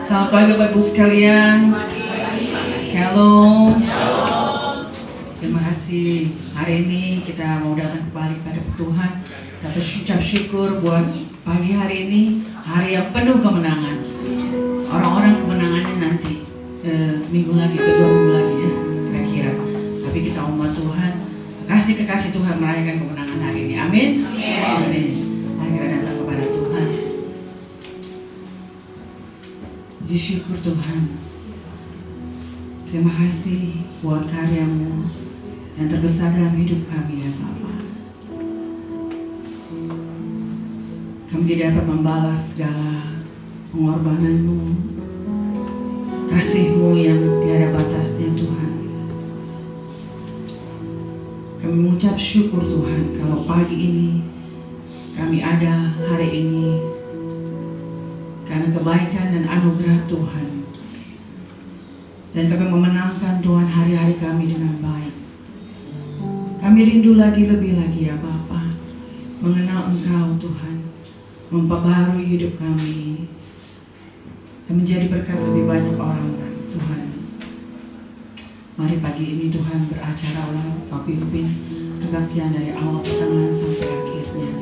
Selamat pagi Bapak Ibu sekalian. Shalom. Terima kasih. Hari ini kita mau datang kembali pada Tuhan. Kita berucap syukur buat pagi hari ini, hari yang penuh kemenangan. Orang-orang kemenangannya nanti seminggu lagi atau 2 minggu lagi ya kira-kira. Tapi kita umat Tuhan, kekasih Tuhan merayakan kemenangan hari ini. Amin. Amin. Mari kita datang kepada Tuhan. Puji syukur Tuhan. Terima kasih buat karya-Mu yang terbesar dalam hidup kami ya Bapa. Kami tidak dapat membalas segala pengorbanan-Mu, kasih-Mu yang tiada batasnya Tuhan. Kami mengucap syukur Tuhan kalau pagi ini kami ada hari ini karena kebaikan dan anugerah Tuhan. Dan kami memenangkan Tuhan hari-hari kami dengan baik. Kami rindu lebih lagi ya Bapa, mengenal Engkau Tuhan, memperbaharui hidup kami, dan menjadi berkat lebih banyak orang Tuhan. Mari pagi ini Tuhan beracara ulang, Kau pimpin kebaktian dari awal pertengahan sampai akhirnya.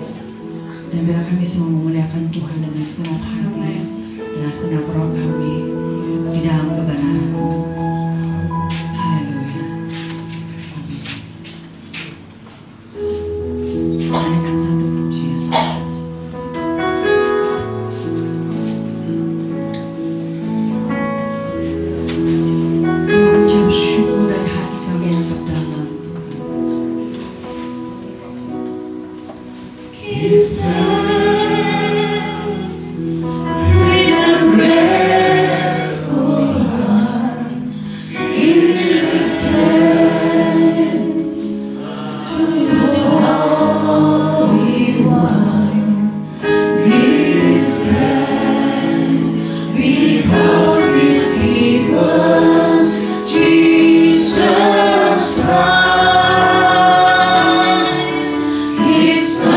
Dan biarlah kami semua memuliakan Tuhan dengan segenap hati, dengan segenap roh kami, di dalam kebenaran-Mu. Haleluya. Amin. Nyanyikan satu pujian. Mengucap syukur dari hati kami yang terdalam. Give thanks with a grateful heart. Give thanks to the Holy One. Give thanks because He's given Jesus Christ, His Son.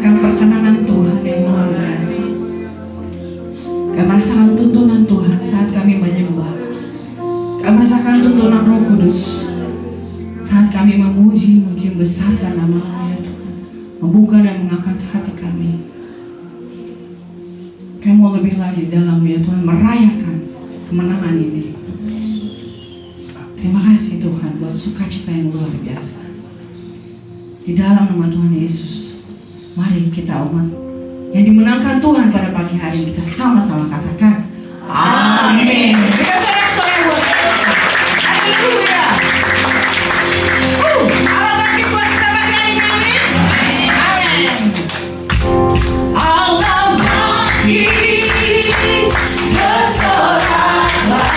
merasakan perkenanan Tuhan yang luar biasa. Kami merasakan tuntunan Tuhan saat kami menyembah. Kami merasakan tuntunan Roh Kudus saat kami memuji-muji membesarkan nama-Mu ya Tuhan, membuka dan mengangkat hati kami. Kami mau lebih lagi dalam ya Tuhan merayakan kemenangan ini. Terima kasih Tuhan buat sukacita yang luar biasa. Di dalam nama Tuhan Yesus, mari kita umat yang dimenangkan Tuhan pada pagi hari ini, kita sama-sama katakan amin. Kita sorak-sorai buat Tuhan. Haleluya. Allah bangkit buat kita pagi hari ini, amin. Amin. Allah bangkit, bersoraklah.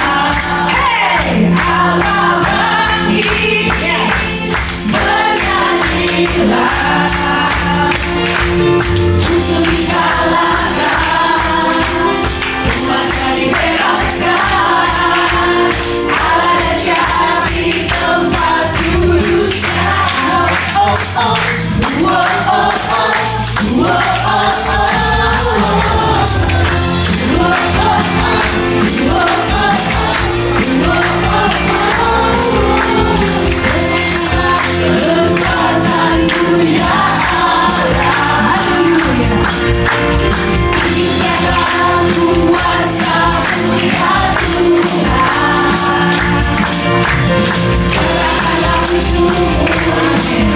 Hey, Allah bangkit, yes, bernyanyilah. Musuh dikalahkan, semua dibebaskan. Allah dahsyat di tempat kudusnya. Oh, oh, oh, oh, oh, oh, Serahkanlah Wisnu, amin.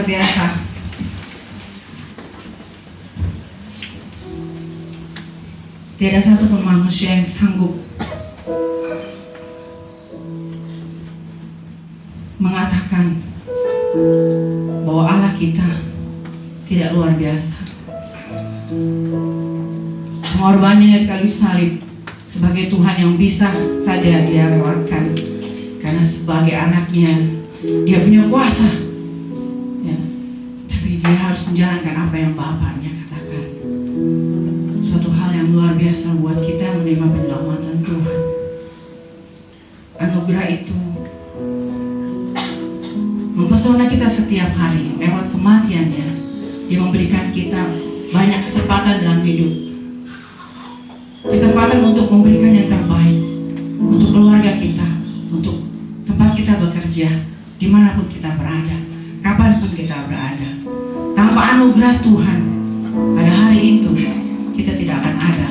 biasa. Tidak satu pun manusia yang sanggup mengatakan bahwa Allah kita tidak luar biasa. Pengorbanan dari kayu salib sebagai Tuhan yang bisa saja dia lewatkan, karena sebagai anaknya dia punya kuasa, ya. Tapi dia harus menjalankan apa yang Bapaknya katakan. Suatu hal yang luar biasa buat kita menerima penyelamatan Tuhan. Anugerah itu mempesona kita setiap hari lewat kematiannya. Dia memberikan kita banyak kesempatan dalam hidup, kesempatan untuk memberikan yang terbaik untuk keluarga kita, untuk tempat kita bekerja, dimanapun kita berada, kapanpun kita berada. Tanpa anugerah Tuhan pada hari itu, kita tidak akan ada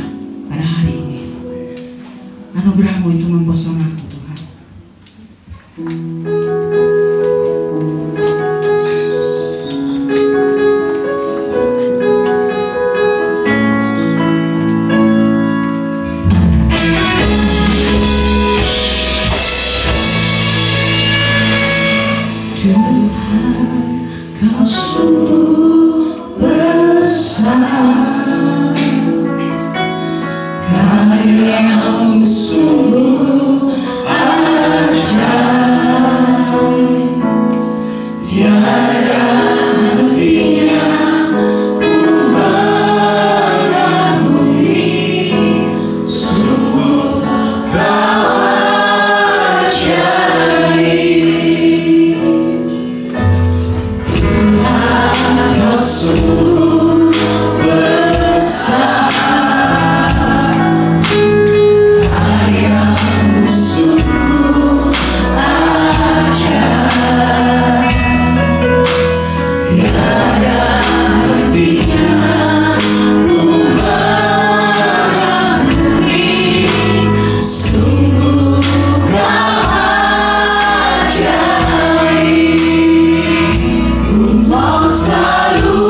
pada hari ini. Anugerah-Mu itu mempesonaku Tuhan. Tuhan, Kau sungguh besar, karya-Mu sungguh ajaib, tiada hentinya ku mengagumi, sungguh Kau ajaib. Tuhan, Kau sungguh besar, karya-Mu sungguh ajaib, tiada hentinya ku mengagumi, sungguh Kau ajaib. Ku mau selalu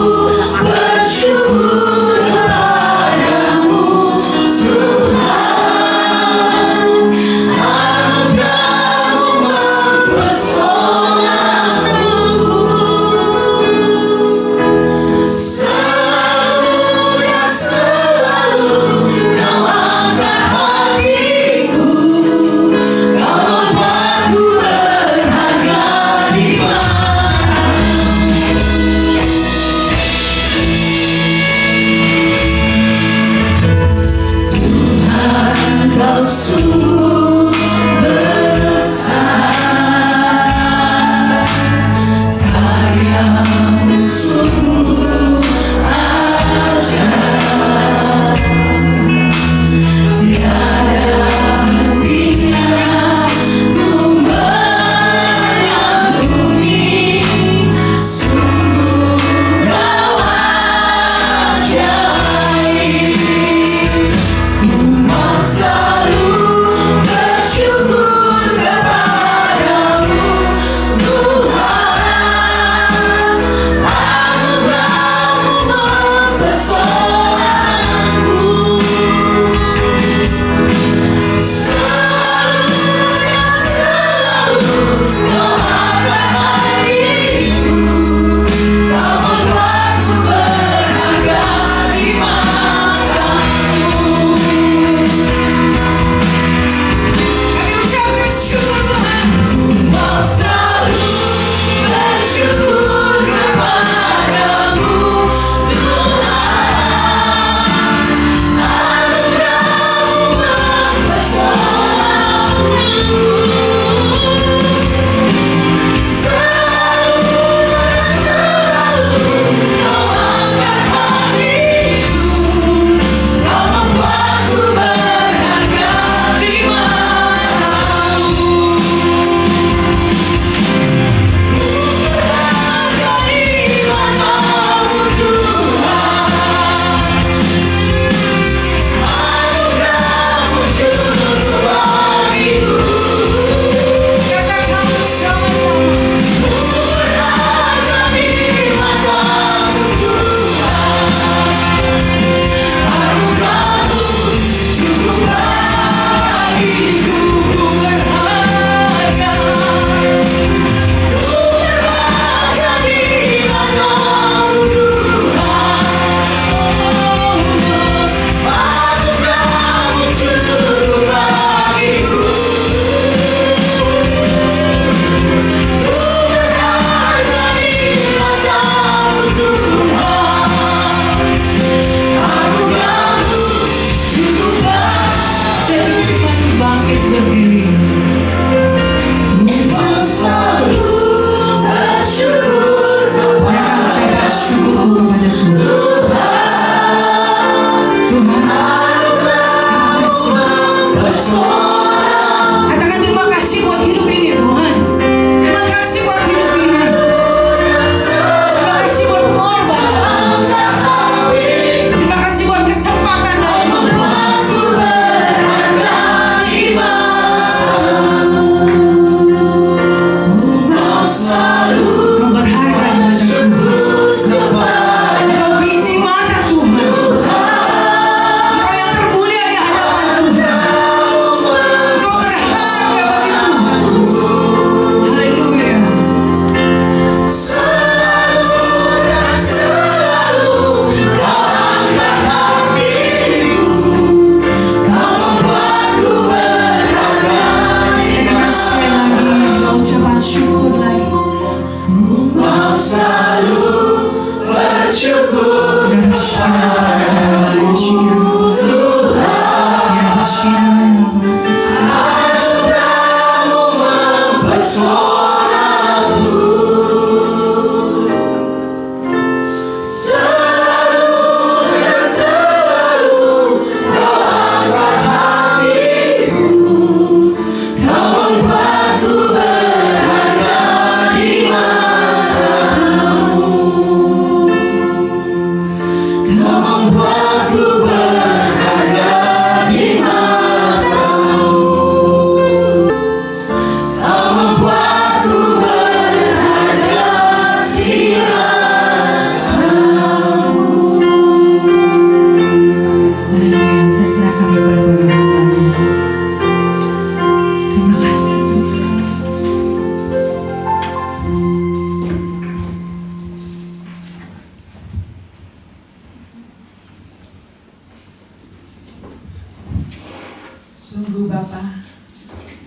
Sungguh Bapa,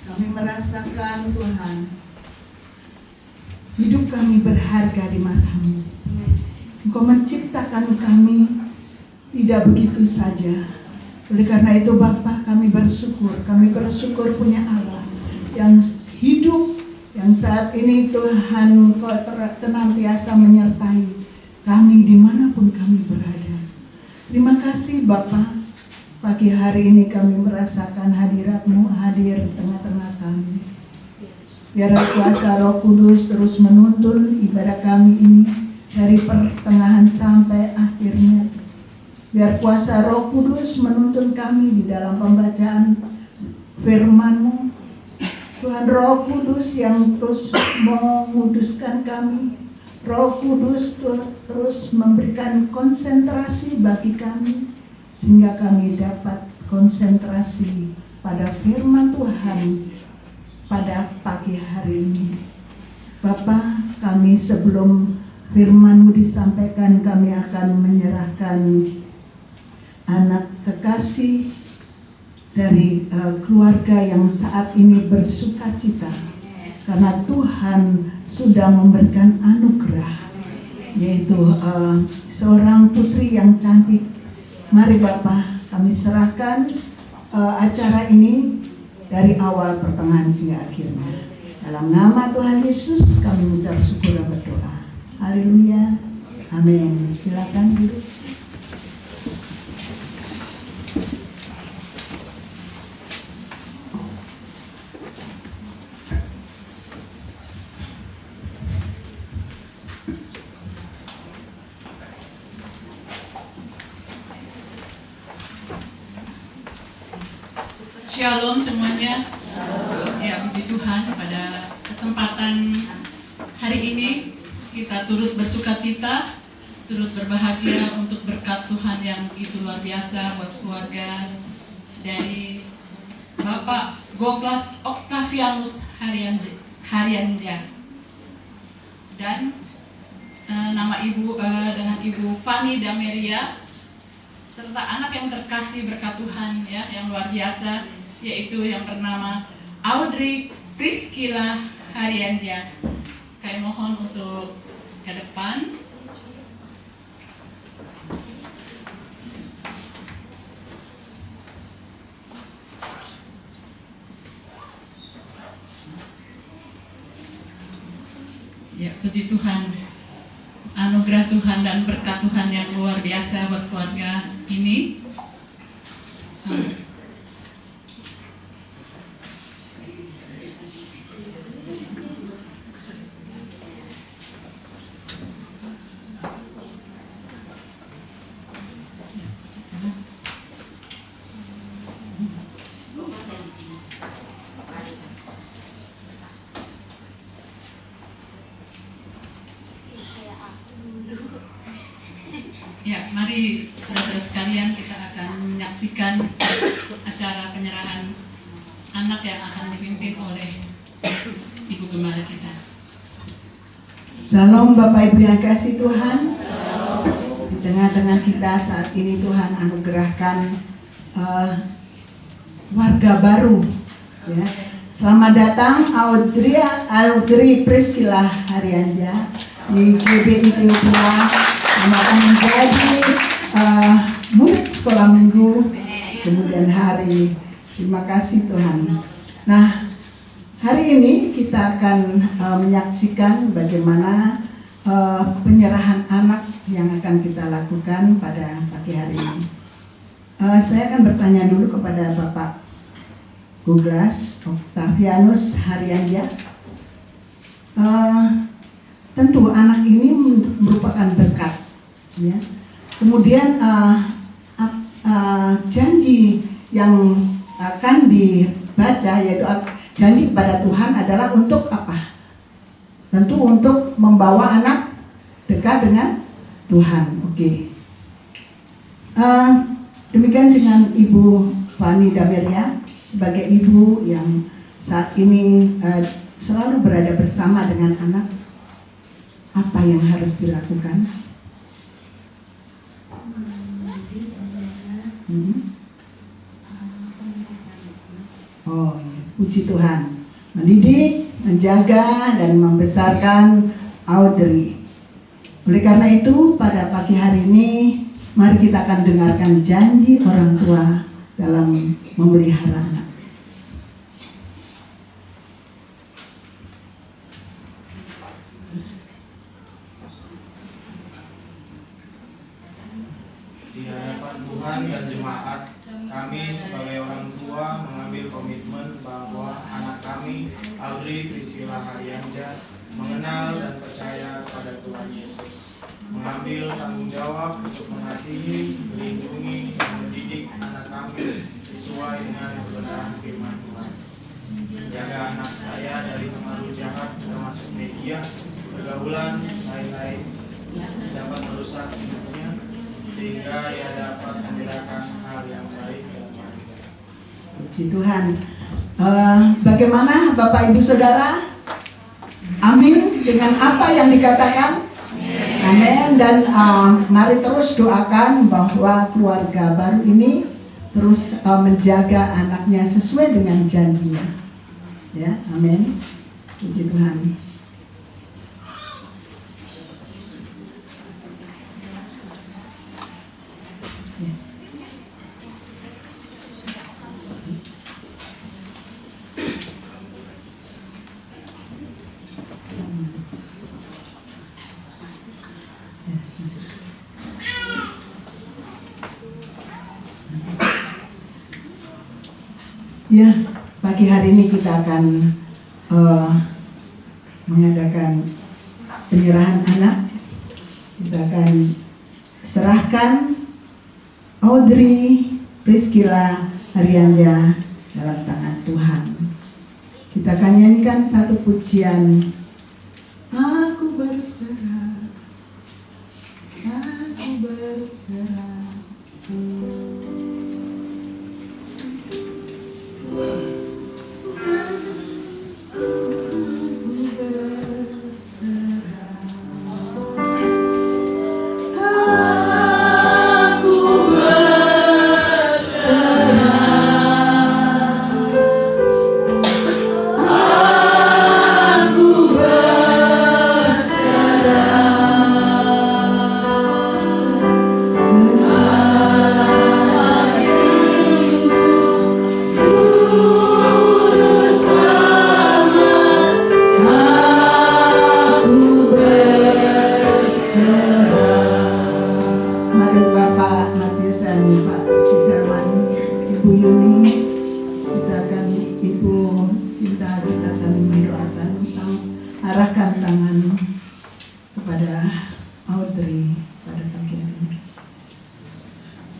kami merasakan Tuhan, hidup kami berharga di mata-Mu. Engkau menciptakan kami tidak begitu saja. Oleh karena itu Bapa, kami bersyukur punya Allah yang hidup, yang saat ini Tuhan Engkau senantiasa menyertai kami dimanapun kami berada. Terima kasih Bapa, pagi hari ini kami merasakan hadirat-Mu hadir di tengah-tengah kami. Biar kuasa Roh Kudus terus menuntun ibadah kami ini dari pertengahan sampai akhirnya. Biar kuasa Roh Kudus menuntun kami di dalam pembacaan firman-Mu. Tuhan Roh Kudus yang terus menguduskan kami. Roh Kudus terus memberikan konsentrasi bagi kami, sehingga kami dapat konsentrasi pada firman Tuhan pada pagi hari ini. Bapa, kami sebelum firman-Mu disampaikan, kami akan menyerahkan anak kekasih dari keluarga yang saat ini bersuka cita karena Tuhan sudah memberikan anugerah, yaitu seorang putri yang cantik. Mari Bapa, kami serahkan acara ini dari awal pertengahan hingga akhirnya. Dalam nama Tuhan Yesus kami mengucap syukur dan berdoa. Haleluya. Amin. Silakan duduk. Shalom semuanya. Ya, puji Tuhan, pada kesempatan hari ini kita turut bersuka cita, turut berbahagia untuk berkat Tuhan yang begitu luar biasa buat keluarga dari Bapak Goklas Octavianus Haryanja dan nama ibu dengan Ibu Fani Dameria serta anak yang terkasih berkat Tuhan ya, yang luar biasa, yaitu yang bernama Audrey Priscilla Haryanja. Kami mohon untuk ke depan. Ya, puji Tuhan, anugerah Tuhan dan berkat Tuhan yang luar biasa buat keluarga ini. Ya, mari saudara-saudara sekalian, kita akan menyaksikan acara penyerahan anak yang akan dipimpin oleh Ibu Gembala kita. Salam Bapak Ibu yang kasih Tuhan. Di tengah-tengah kita saat ini Tuhan anugerahkan warga baru. Ya. Selamat datang Audrey Priscilla Haryanja di GBI Ethiopia. Akan menjadi murid sekolah minggu kemudian hari. Terima kasih Tuhan. Nah, hari ini kita akan menyaksikan bagaimana penyerahan anak yang akan kita lakukan pada pagi hari ini. Saya akan bertanya dulu kepada Bapak Goklas Octavianus Haryanja. Tentu anak ini merupakan berkat. Ya. Kemudian janji yang akan dibaca, yaitu janji kepada Tuhan adalah untuk apa? Tentu untuk membawa anak dekat dengan Tuhan. Oke. Demikian dengan Ibu Fani Dameria sebagai ibu yang saat ini selalu berada bersama dengan anak. Apa yang harus dilakukan? puji Tuhan, mendidik, menjaga, dan membesarkan Audrey. Oleh karena itu, pada pagi hari ini, mari kita akan dengarkan janji orang tua dalam memelihara anak. Di hadapan Tuhan dan jemaat, kami sebagai orang tua mengambil komitmen bahwa anak kami, Audrey Priscilla Haryanja, mengenal dan percaya pada Tuhan Yesus, mengambil tanggung jawab untuk mengasihi, melindungi, dan mendidik anak kami sesuai dengan kebenaran firman Tuhan, menjaga anak saya dari pengaruh jahat termasuk media, pergaulan, lain-lain dapat merusak hidupnya, sehingga ia dapat memberikan hal yang baik dalam hidup. Puji Tuhan. Bagaimana Bapak Ibu Saudara? Amin dengan apa yang dikatakan? Amin. Dan mari terus doakan bahwa keluarga baru ini terus menjaga anaknya sesuai dengan janjinya. Ya, amin. Puji Tuhan. Ya, pagi hari ini kita akan mengadakan penyerahan anak. Kita akan serahkan Audrey Priscilla Haryanja dalam tangan Tuhan. Kita akan nyanyikan satu pujian. Aku berserah, aku berserah.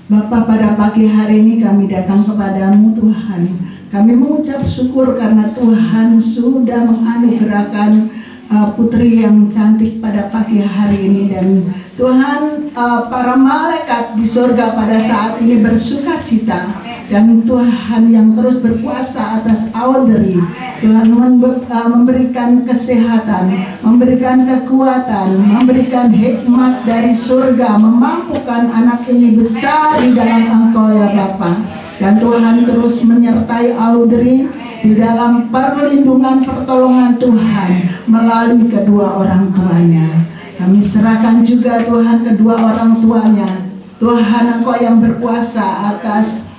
Bapa, pada pagi hari ini kami datang kepadamu Tuhan. Kami mengucap syukur karena Tuhan sudah menganugerahkan putri yang cantik pada pagi hari ini. Dan Tuhan, para malaikat di surga pada saat ini bersuka cita. Dan Tuhan yang terus berkuasa atas Audrey, Tuhan memberikan kesehatan, memberikan kekuatan, memberikan hikmat dari surga, memampukan anak ini besar di dalam Engkau ya Bapa. Dan Tuhan terus menyertai Audrey di dalam perlindungan pertolongan Tuhan melalui kedua orang tuanya. Kami serahkan juga Tuhan kedua orang tuanya. Tuhan, Engkau yang berkuasa atas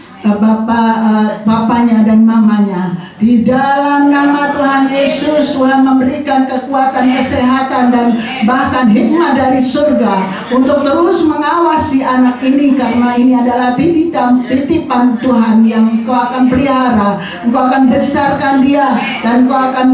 bapaknya dan mamanya. Di dalam nama Tuhan Yesus, Tuhan memberikan kekuatan, kesehatan, dan bahkan hikmat dari surga untuk terus mengawasi anak ini, karena ini adalah titipan Tuhan yang Engkau akan pelihara. Engkau akan besarkan dia, dan Engkau akan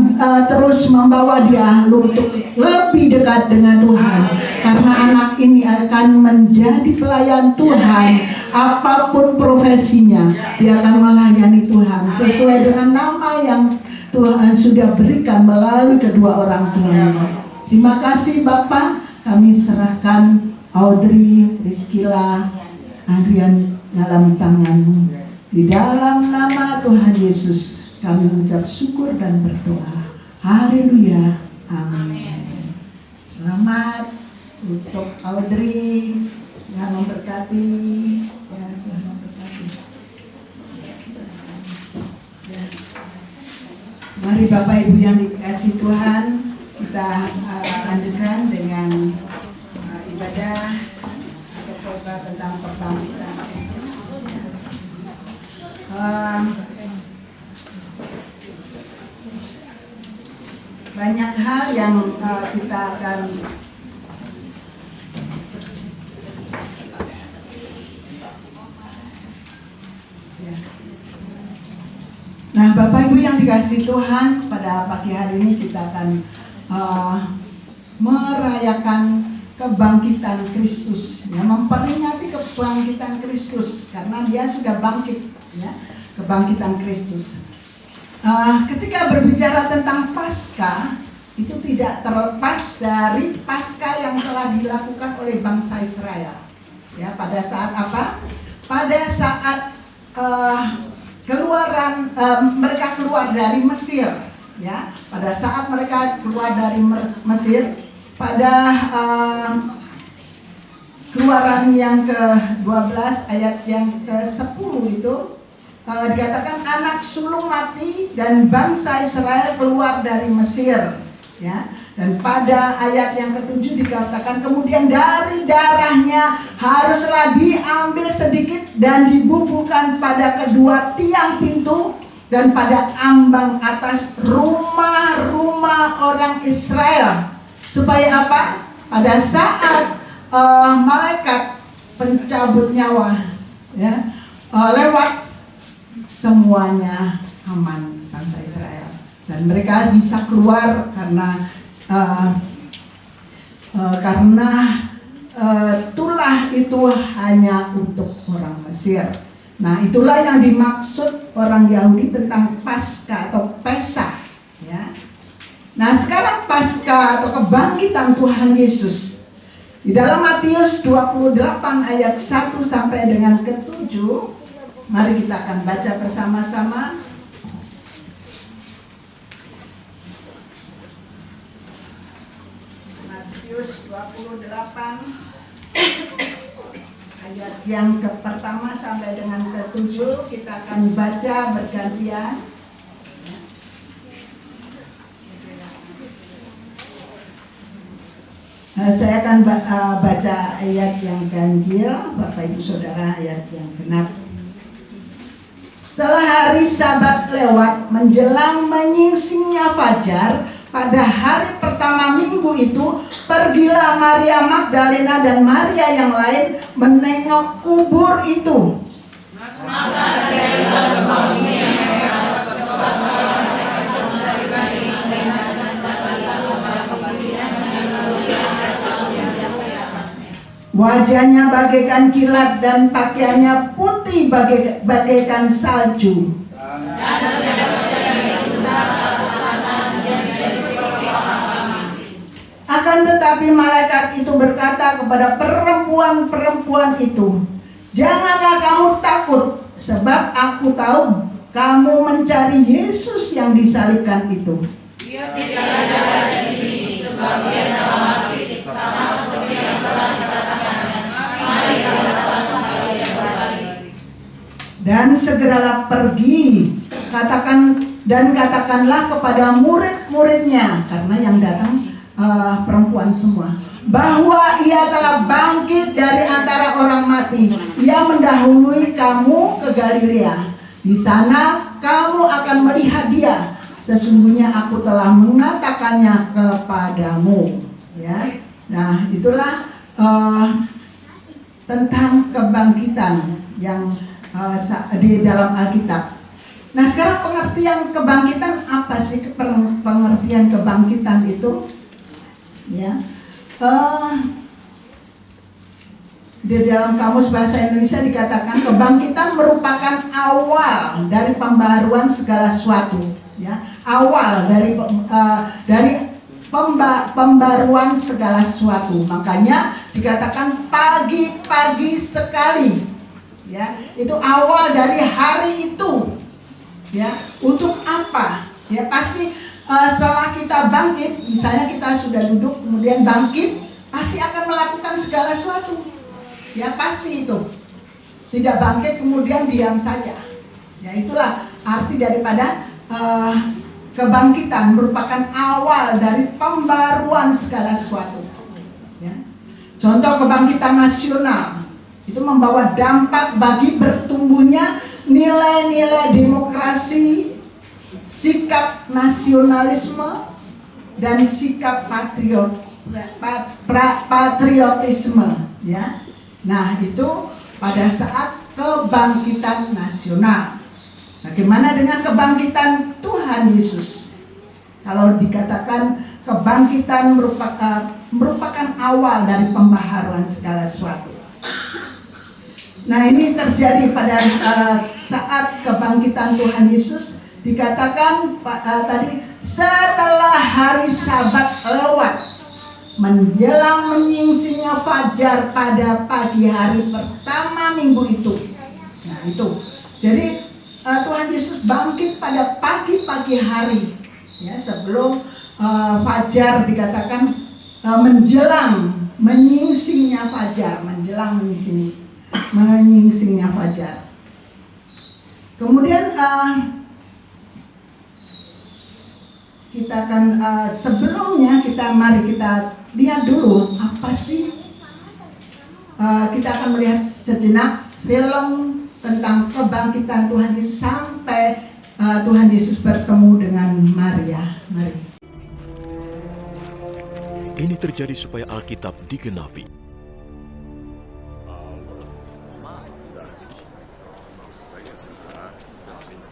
terus membawa dia untuk lebih dekat dengan Tuhan, karena anak ini akan menjadi pelayan Tuhan. Apapun profesinya, dia akan melayani Tuhan sesuai dengan nama yang Tuhan sudah berikan melalui kedua orang tuanya. Terima kasih Bapak, kami serahkan Audrey Priscilla Haryanja dalam tangan-Mu. Di dalam nama Tuhan Yesus kami mengucap syukur dan berdoa. Haleluya. Amin. Selamat untuk Audrey. Tuhan memberkati. Ya, Tuhan memberkati. Ya. Mari Bapak Ibu yang dikasihi Tuhan, kita lanjutkan dengan ibadah atau khotbah tentang kebangkitan Kristus. Banyak hal yang kita akan Nah, Bapak Ibu yang dikasihi Tuhan, pada pagi hari ini kita akan merayakan kebangkitan Kristus, ya, memperingati kebangkitan Kristus karena Dia sudah bangkit, ya, kebangkitan Kristus. Ketika berbicara tentang Paskah, itu tidak terlepas dari Paskah yang telah dilakukan oleh bangsa Israel. Ya, pada saat apa? Pada saat mereka keluar dari Mesir, ya. Pada saat mereka keluar dari Mesir, pada Keluaran yang ke-12 ayat yang ke-10 itu dikatakan anak sulung mati dan bangsa Israel keluar dari Mesir, ya. Dan pada ayat yang ke-7 dikatakan kemudian dari darahnya haruslah diambil sedikit dan dibubuhkan pada kedua tiang pintu dan pada ambang atas rumah-rumah orang Israel. Supaya apa? Pada saat malaikat pencabut nyawa, ya, lewat, semuanya aman bangsa Israel. Dan mereka bisa keluar karena tulah itu hanya untuk orang Mesir. Nah, itulah yang dimaksud orang Yahudi tentang Paskah atau Pesach, ya. Nah, sekarang Paskah atau kebangkitan Tuhan Yesus di dalam Matius 28 ayat 1 sampai dengan ke-7, mari kita akan baca bersama-sama. Matius 28 ayat yang pertama sampai dengan ke-7 kita akan baca bergantian. Saya akan baca ayat yang ganjil, Bapak Ibu Saudara, ayat yang genap. Setelah hari Sabat lewat menjelang menyingsingnya fajar, pada hari pertama minggu itu, pergilah Maria Magdalena dan Maria yang lain menengok kubur itu. Wajahnya bagaikan kilat dan pakaiannya putih bagaikan salju. Akan tetapi malaikat itu berkata kepada perempuan-perempuan itu, janganlah kamu takut, sebab aku tahu kamu mencari Yesus yang disalibkan itu. Dia tidak ada di sini, sebab Dia telah bangkit, sama seperti yang telah dikatakannya. Mari kita datang yang berbagi. Dan segeralah pergi, katakanlah kepada murid-muridnya, karena yang datang perempuan semua, bahwa Ia telah bangkit dari antara orang mati. Ia mendahului kamu ke Galilea. Di sana kamu akan melihat Dia. Sesungguhnya aku telah mengatakannya kepadamu. Ya, nah itulah tentang kebangkitan yang di dalam Alkitab. Nah, sekarang pengertian kebangkitan apa sih? Pengertian kebangkitan itu? Ya, di dalam Kamus Bahasa Indonesia dikatakan kebangkitan merupakan awal dari pembaruan segala sesuatu, ya, awal dari pembaruan segala sesuatu. Makanya dikatakan pagi-pagi sekali, ya, itu awal dari hari itu, ya. Untuk apa? Ya, pasti setelah kita bangkit, misalnya kita sudah duduk kemudian bangkit, pasti akan melakukan segala sesuatu. Ya, pasti itu. Tidak bangkit kemudian diam saja. Ya, itulah arti daripada kebangkitan merupakan awal dari pembaruan segala sesuatu. Ya. Contoh kebangkitan nasional itu membawa dampak bagi bertumbuhnya nilai-nilai demokrasi, sikap nasionalisme, dan sikap patriotisme. Ya. Nah, itu pada saat kebangkitan nasional. Bagaimana dengan kebangkitan Tuhan Yesus? Kalau dikatakan kebangkitan merupakan awal dari pembaharuan segala sesuatu. Nah, ini terjadi pada saat kebangkitan Tuhan Yesus. Dikatakan tadi setelah hari Sabat lewat, menjelang menyingsingnya fajar pada pagi hari pertama minggu itu. Nah, itu. Jadi Tuhan Yesus bangkit pada pagi-pagi hari, ya, sebelum fajar, dikatakan menjelang menyingsingnya fajar, menjelang menyingsingnya fajar. Kemudian kita akan sebelumnya mari kita lihat dulu apa sih, kita akan melihat sejenak film tentang kebangkitan Tuhan Yesus sampai Tuhan Yesus bertemu dengan Maria. Mari. Ini terjadi supaya Alkitab digenapi.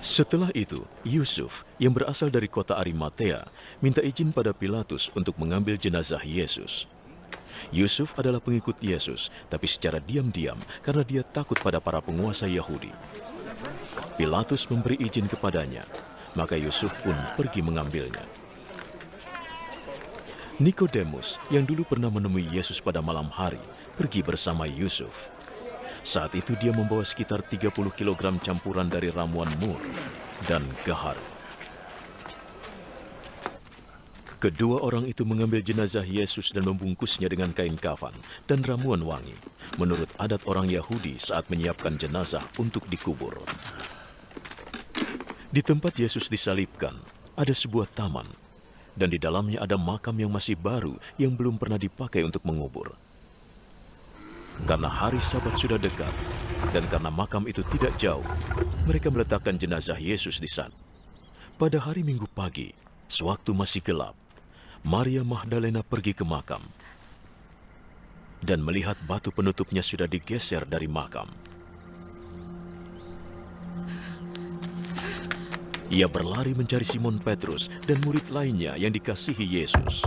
Setelah itu, Yusuf yang berasal dari kota Arimatea minta izin pada Pilatus untuk mengambil jenazah Yesus. Yusuf adalah pengikut Yesus, tapi secara diam-diam karena dia takut pada para penguasa Yahudi. Pilatus memberi izin kepadanya, maka Yusuf pun pergi mengambilnya. Nikodemus yang dulu pernah menemui Yesus pada malam hari, pergi bersama Yusuf. Saat itu dia membawa sekitar 30 kg campuran dari ramuan mur dan gaharu. Kedua orang itu mengambil jenazah Yesus dan membungkusnya dengan kain kafan dan ramuan wangi, menurut adat orang Yahudi saat menyiapkan jenazah untuk dikubur. Di tempat Yesus disalibkan, ada sebuah taman, dan di dalamnya ada makam yang masih baru yang belum pernah dipakai untuk mengubur. Karena hari Sabat sudah dekat, dan karena makam itu tidak jauh, mereka meletakkan jenazah Yesus di sana. Pada hari Minggu pagi, sewaktu masih gelap, Maria Magdalena pergi ke makam dan melihat batu penutupnya sudah digeser dari makam. Ia berlari mencari Simon Petrus dan murid lainnya yang dikasihi Yesus.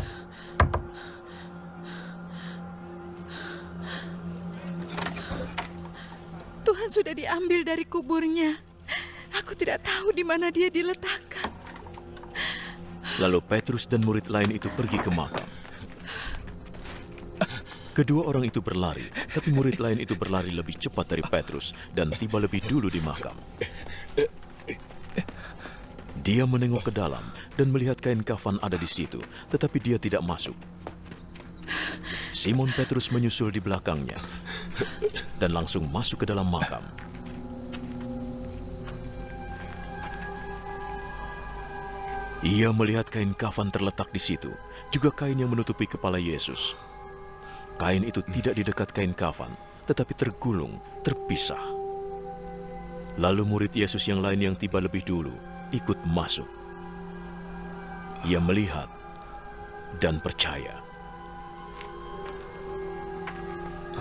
Tuhan sudah diambil dari kuburnya. Aku tidak tahu di mana dia diletakkan. Lalu Petrus dan murid lain itu pergi ke makam. Kedua orang itu berlari, tapi murid lain itu berlari lebih cepat dari Petrus dan tiba lebih dulu di makam. Dia menengok ke dalam dan melihat kain kafan ada di situ, tetapi dia tidak masuk. Simon Petrus menyusul di belakangnya dan langsung masuk ke dalam makam. Ia melihat kain kafan terletak di situ, juga kain yang menutupi kepala Yesus. Kain itu tidak di dekat kain kafan, tetapi tergulung, terpisah. Lalu murid Yesus yang lain yang tiba lebih dulu, ikut masuk. Ia melihat dan percaya.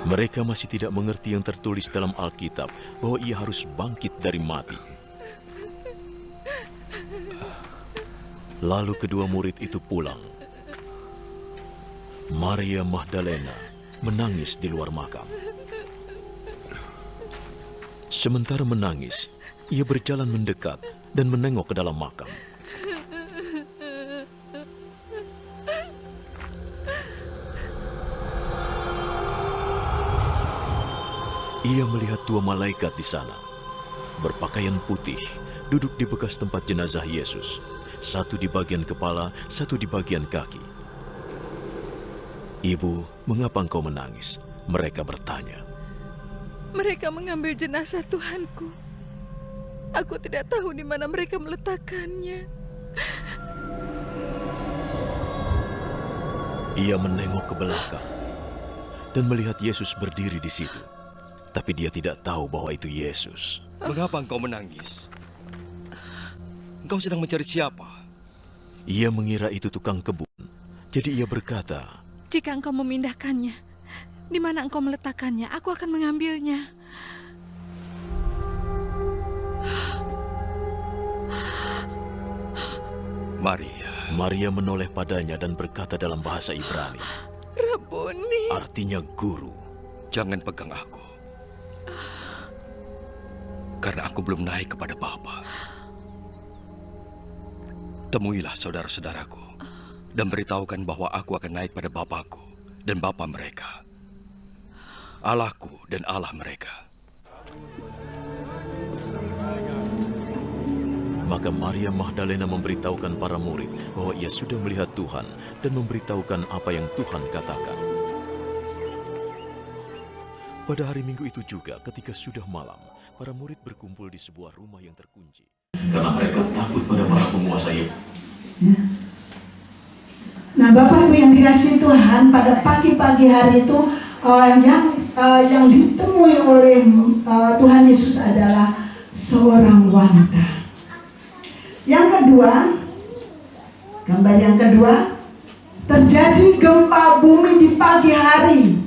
Mereka masih tidak mengerti yang tertulis dalam Alkitab, bahwa ia harus bangkit dari mati. Lalu kedua murid itu pulang. Maria Magdalena menangis di luar makam. Sementara menangis, ia berjalan mendekat dan menengok ke dalam makam. Ia melihat dua malaikat di sana, berpakaian putih, duduk di bekas tempat jenazah Yesus. Satu di bagian kepala, satu di bagian kaki. "Ibu, mengapa engkau menangis?" mereka bertanya. Mereka mengambil jenazah Tuhanku. Aku tidak tahu di mana mereka meletakkannya. Ia menengok ke belakang dan melihat Yesus berdiri di situ. Tapi dia tidak tahu bahwa itu Yesus. Mengapa engkau menangis? Engkau sedang mencari siapa? Ia mengira itu tukang kebun. Jadi ia berkata, Jika engkau memindahkannya, di mana engkau meletakkannya, aku akan mengambilnya. Maria menoleh padanya dan berkata dalam bahasa Ibrani, Rabuni. artinya guru. Jangan pegang aku, karena aku belum naik kepada Bapa. Temuilah saudara-saudaraku dan beritahukan bahwa aku akan naik pada Bapakku dan Bapa mereka, Allahku dan Allah mereka. Maka Maria Magdalena memberitahukan para murid bahwa ia sudah melihat Tuhan dan memberitahukan apa yang Tuhan katakan. Pada hari Minggu itu juga, ketika sudah malam, para murid berkumpul di sebuah rumah yang terkunci. Karena mereka takut pada para penguasa itu. Ya. Nah, Bapak Ibu yang dikasihi Tuhan, pada pagi-pagi hari itu yang ditemui oleh Tuhan Yesus adalah seorang wanita. Yang kedua, gambar yang kedua, terjadi gempa bumi di pagi hari.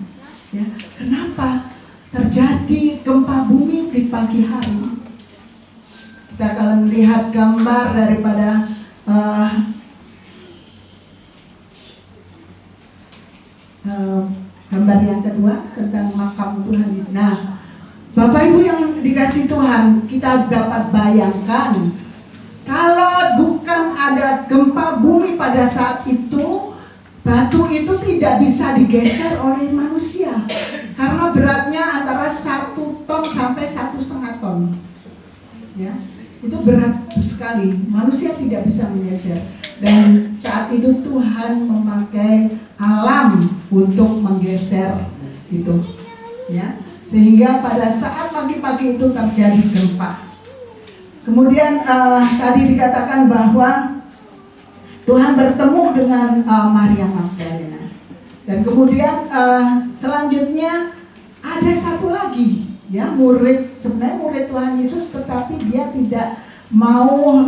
Ya, kenapa terjadi gempa bumi di pagi hari? Kita akan melihat gambar daripada gambar yang kedua tentang makam Tuhan. Nah, Bapak Ibu yang dikasihi Tuhan, kita dapat bayangkan kalau bukan ada gempa bumi pada saat itu, batu itu tidak bisa digeser oleh manusia karena beratnya antara 1 ton sampai 1,5 ton. Ya, itu berat sekali. Manusia tidak bisa menggeser. Dan saat itu Tuhan memakai alam untuk menggeser itu. Ya, sehingga pada saat pagi-pagi itu terjadi gempa. Kemudian tadi dikatakan bahwa Tuhan bertemu dengan Maria Magdalena. Dan kemudian selanjutnya ada satu lagi, ya, sebenarnya murid Tuhan Yesus, tetapi dia tidak mau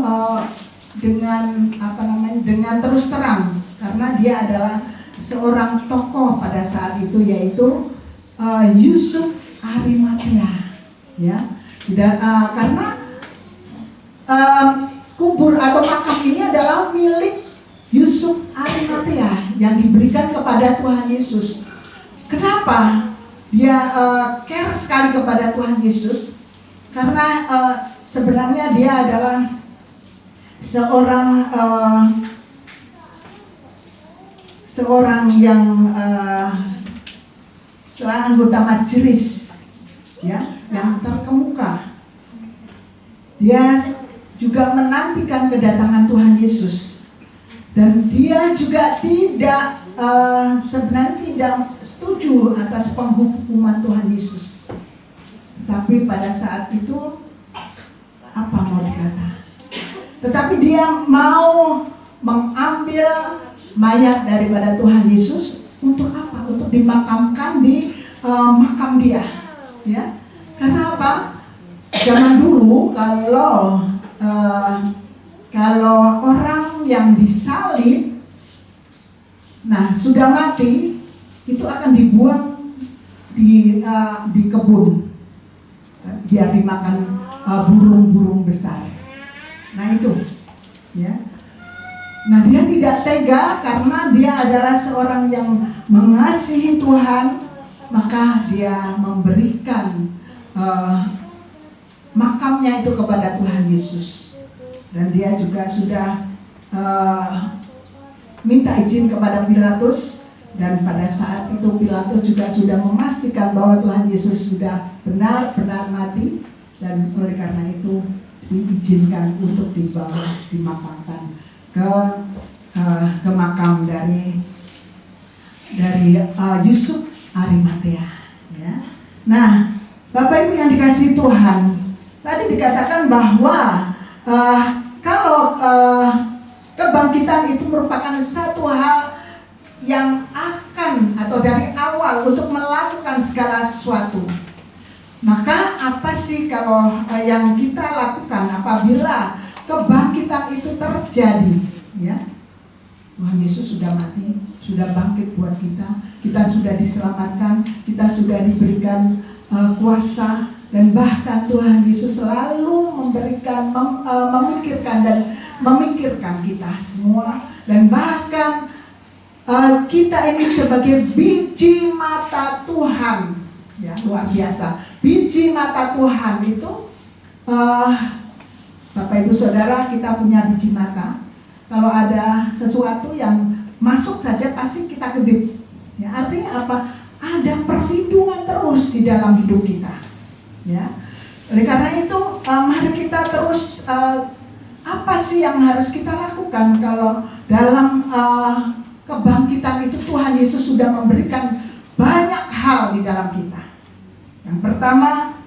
dengan terus terang, karena dia adalah seorang tokoh pada saat itu, yaitu Yusuf Arimatea, ya. Karena kubur atau makam ini adalah milik Yusuf Arimatea yang diberikan kepada Tuhan Yesus. Kenapa dia care sekali kepada Tuhan Yesus? Karena sebenarnya dia adalah seorang anggota majelis, ya, yang terkemuka. Dia juga menantikan kedatangan Tuhan Yesus, dan dia juga sebenarnya tidak setuju atas penghukuman Tuhan Yesus. Tetapi pada saat itu apa mau dikata? Tetapi dia mau mengambil mayat daripada Tuhan Yesus untuk apa? Untuk dimakamkan di makam dia, ya. Karena apa? Zaman dulu kalau orang yang disalib, nah sudah mati, itu akan dibuang di kebun, biar dimakan burung-burung besar. Nah itu, ya. Nah dia tidak tega karena dia adalah seorang yang mengasihi Tuhan, maka dia memberikan makamnya itu kepada Tuhan Yesus. Dan dia juga sudah minta izin kepada Pilatus, dan pada saat itu Pilatus juga sudah memastikan bahwa Tuhan Yesus sudah benar-benar mati, dan oleh karena itu diizinkan untuk dimakamkan ke makam dari Yusuf Arimatea, ya. Nah, Bapak Ibu yang dikasihi Tuhan, tadi dikatakan bahwa kalau Kebangkitan itu merupakan satu hal yang akan atau dari awal untuk melakukan segala sesuatu. Maka apa sih kalau yang kita lakukan apabila kebangkitan itu terjadi? Ya, Tuhan Yesus sudah mati, sudah bangkit buat kita. Kita sudah diselamatkan, kita sudah diberikan kuasa, dan bahkan Tuhan Yesus selalu memberikan, memikirkan kita semua, dan bahkan kita ini sebagai biji mata Tuhan, ya luar biasa. Biji mata Tuhan itu, Bapak Ibu Saudara, kita punya biji mata. Kalau ada sesuatu yang masuk saja pasti kita kedip. Ya, artinya apa? Ada perlindungan terus di dalam hidup kita. Ya, oleh karena itu mari kita terus apa sih yang harus kita lakukan kalau dalam kebangkitan itu Tuhan Yesus sudah memberikan banyak hal di dalam kita. Yang pertama,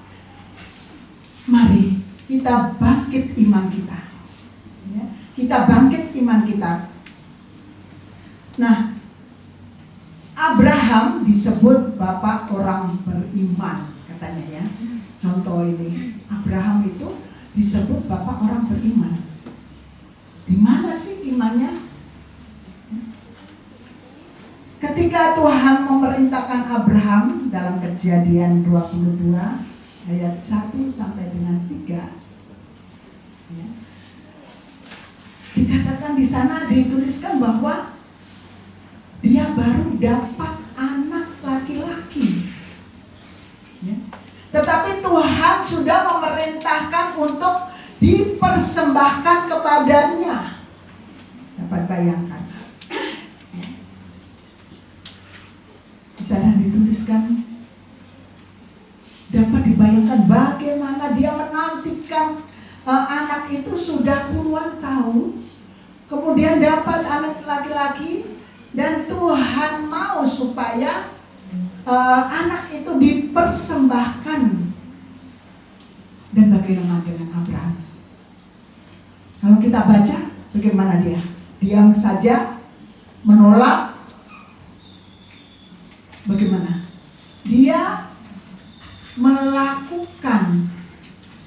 mari kita bangkit iman kita. Ya, kita bangkit iman kita. Nah, Abraham disebut bapak orang beriman katanya ya. Contoh ini, Abraham itu disebut bapak orang beriman. Di mana sih imannya? Ketika Tuhan memerintahkan Abraham dalam Kejadian 22 ayat 1 sampai dengan 3, ya, dikatakan di sana dituliskan bahwa dia baru dapat anak laki-laki. Ya. Tetapi Tuhan sudah memerintahkan untuk dipersembahkan kepadanya. Dapat bayangkan. Ya. Di sana dituliskan, dapat dibayangkan bagaimana dia menantikan anak itu sudah puluhan tahun, kemudian dapat anak laki-laki, dan Tuhan mau supaya anak itu dipersembahkan. Dan bagaimana dengan Abraham? Kalau kita baca, bagaimana dia? Diam saja, menolak. Bagaimana? Dia melakukan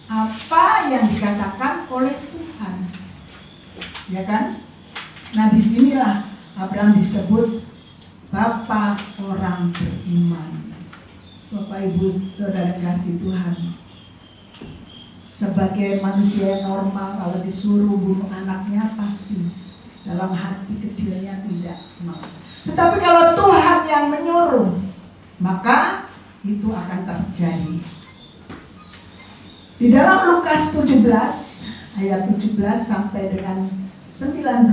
apa yang dikatakan oleh Tuhan, ya kan? Nah, disinilah Abraham disebut bapak orang beriman. Bapak Ibu Saudara kasih Tuhan, sebagai manusia yang normal, kalau disuruh bunuh anaknya pasti dalam hati kecilnya tidak mau. Tetapi kalau Tuhan yang menyuruh, maka itu akan terjadi. Di dalam Lukas 17 ayat 17 sampai dengan 19,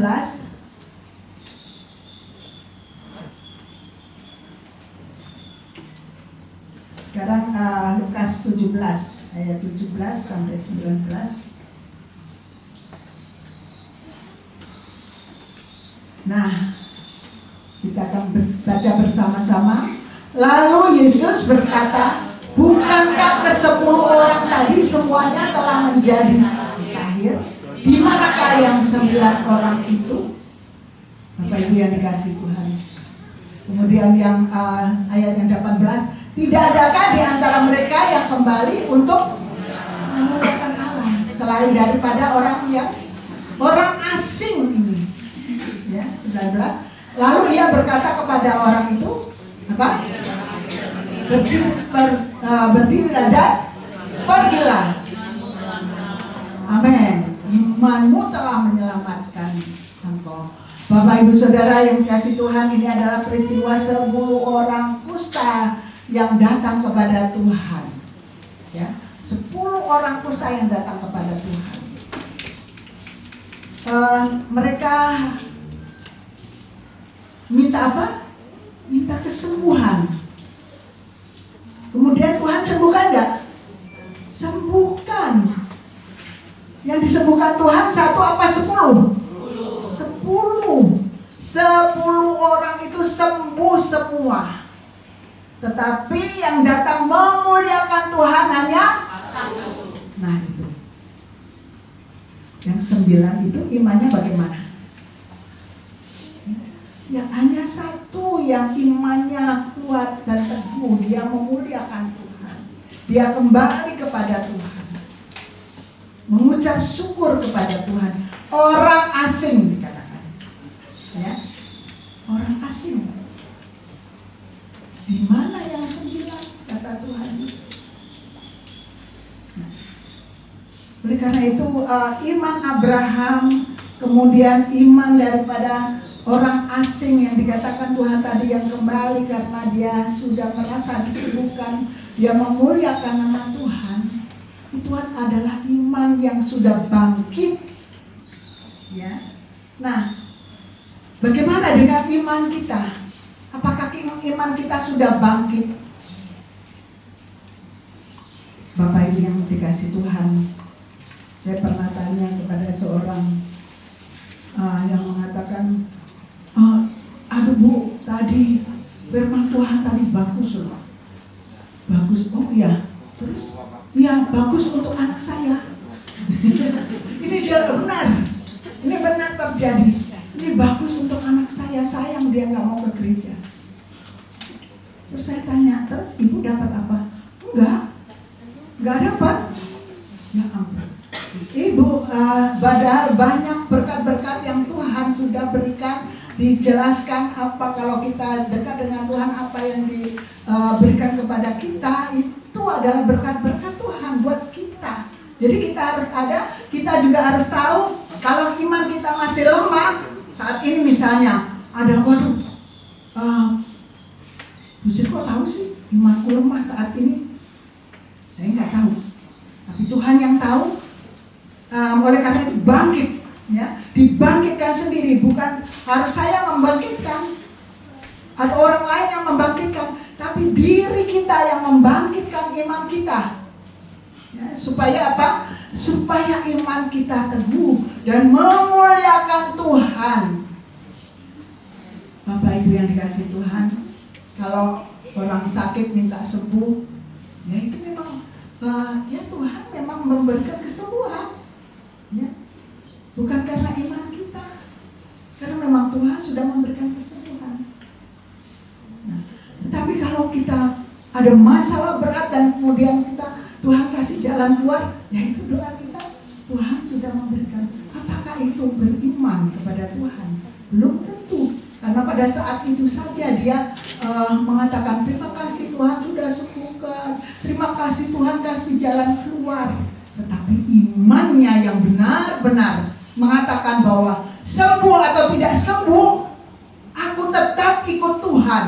sekarang Lukas 17 ayat 17 sampai 19. Nah, kita akan baca bersama-sama. Lalu Yesus berkata, bukankah ke-10 orang tadi semuanya telah menjadi akhir? Di manakah yang 9 orang itu? Bapak Ibu yang dikasihi Tuhan. Kemudian yang ayat yang 18, tidak adakah di antara mereka yang kembali untuk memuliakan Allah selain daripada orang asing ini? Ya, 19. Lalu ia berkata kepada orang itu, apa? Berdirilah dan pergilah. Amin. Imanmu telah menyelamatkan engkau. Bapak Ibu Saudara yang dikasihi Tuhan, ini adalah peristiwa 10 orang kusta yang datang kepada Tuhan. Ya, 10 orang kusta yang datang kepada Tuhan. Mereka minta apa? Minta kesembuhan. Kemudian Tuhan sembuhkan enggak? Sembuhkan. Yang disembuhkan Tuhan 1 apa 10? 10 orang itu sembuh semua. Tetapi yang datang memuliakan Tuhan hanya 1. Nah itu. Yang 9 itu imannya bagaimana? Ya, hanya satu yang imannya kuat dan teguh, dia memuliakan Tuhan. Dia kembali kepada Tuhan, mengucap syukur kepada Tuhan. Orang asing dikatakan, ya, orang asing. Di mana yang 9 kata Tuhan? Nah, oleh karena itu iman Abraham, kemudian iman daripada orang asing yang dikatakan Tuhan tadi yang kembali karena dia sudah merasa disebutkan, dia memuliakan nama Tuhan. Itu adalah iman yang sudah bangkit. Ya. Nah, bagaimana dengan iman kita? Apakah iman kita sudah bangkit? Bapak Ibu yang dikasih Tuhan, saya pernah tanya kepada seorang yang mengatakan, aduh Bu, tadi firman Tuhan tadi bagus loh. Bagus, oh iya. Terus, iya bagus untuk anak saya. Ini benar. Ini benar terjadi. Ini bagus untuk anak saya. Sayang dia nggak mau ke gereja. Terus saya tanya, terus ibu dapat apa? Enggak dapat. Ya ampun. Ibu, banyak berkat-berkat yang Tuhan sudah berikan. Dijelaskan apa kalau kita dekat dengan Tuhan, apa yang diberikan kepada kita itu adalah berkat-berkat Tuhan buat kita. Jadi kita harus kita juga harus tahu kalau iman kita masih lemah. Saat ini misalnya ada, waduh, Busir kok tahu sih imanku lemah saat ini? Saya nggak tahu, tapi Tuhan yang tahu. Oleh karena itu bangkit. Ya, dibangkitkan sendiri, bukan harus saya membangkitkan atau orang lain yang membangkitkan, tapi diri kita yang membangkitkan iman kita. Ya, supaya apa? Supaya iman kita teguh dan memuliakan Tuhan. Bapak Ibu yang dikasih Tuhan, kalau orang sakit minta sembuh, ya itu memang ya Tuhan memang memberikan kesembuhan. Ya. Bukan karena iman kita, karena memang Tuhan sudah memberikan kesembuhan. Nah, tetapi kalau kita ada masalah berat dan kemudian Tuhan kasih jalan keluar, ya itu doa kita, Tuhan sudah memberikan. Apakah itu beriman kepada Tuhan? Belum tentu, karena pada saat itu saja dia mengatakan terima kasih Tuhan sudah sembuhkan, terima kasih Tuhan kasih jalan keluar. Tetapi imannya yang benar-benar mengatakan bahwa sembuh atau tidak sembuh, aku tetap ikut Tuhan.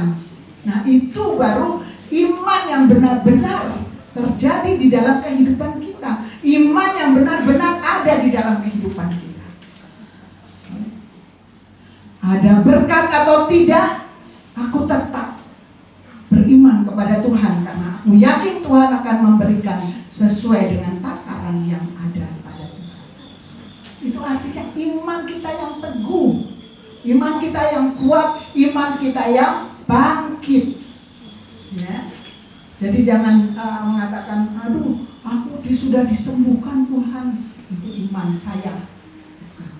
Nah, itu baru iman yang benar-benar terjadi di dalam kehidupan kita. Iman yang benar-benar ada di dalam kehidupan kita. Ada berkat atau tidak, aku tetap beriman kepada Tuhan karena aku yakin Tuhan akan memberikan sesuai dengan takaran yang ada pada Tuhan. Itu artinya iman kita yang teguh, iman kita yang kuat, iman kita yang bangkit. Ya. Jadi jangan mengatakan, aduh, aku sudah disembuhkan Tuhan, itu iman saya. Bukan.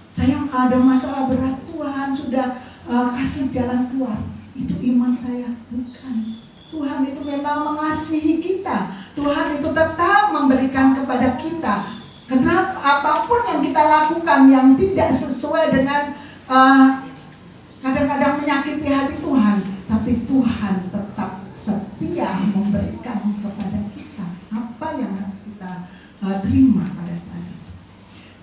Saya ada masalah berat, Tuhan sudah kasih jalan keluar, itu iman saya. Bukan. Tuhan itu memang mengasihi kita. Tuhan itu tetap memberikan kepada kita. Kenapa apapun yang kita lakukan yang tidak sesuai dengan kadang-kadang menyakiti hati Tuhan, tapi Tuhan tetap setia memberikan kepada kita apa yang harus kita terima pada saat itu.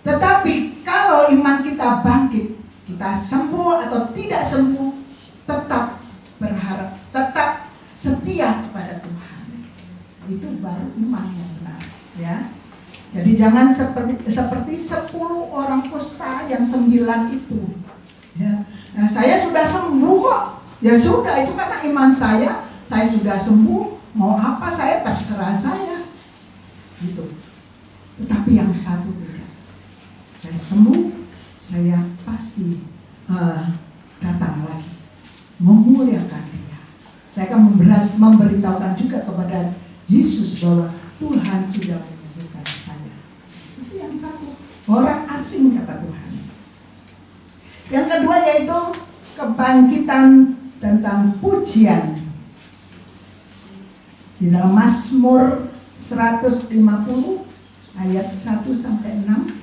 Tetapi kalau iman kita bangkit, kita sembuh atau tidak sembuh, tetap berharap, tetap setia kepada Tuhan. Itu baru iman yang benar, ya. Jadi jangan seperti 10 orang kusta yang 9 itu. Ya. Nah, saya sudah sembuh kok. Ya sudah, itu karena iman saya sudah sembuh. Mau apa saya terserah saya. Gitu. Tetapi yang satu tidak. Saya sembuh, saya pasti datang lagi memuliakan Dia. Saya akan memberitahukan juga kepada Yesus bahwa Tuhan sudah menyembuhkan saya. Itu yang satu. Orang asing kata Tuhan. Yang kedua yaitu kebangkitan tentang pujian. Di dalam Mazmur 150 ayat 1 sampai 6.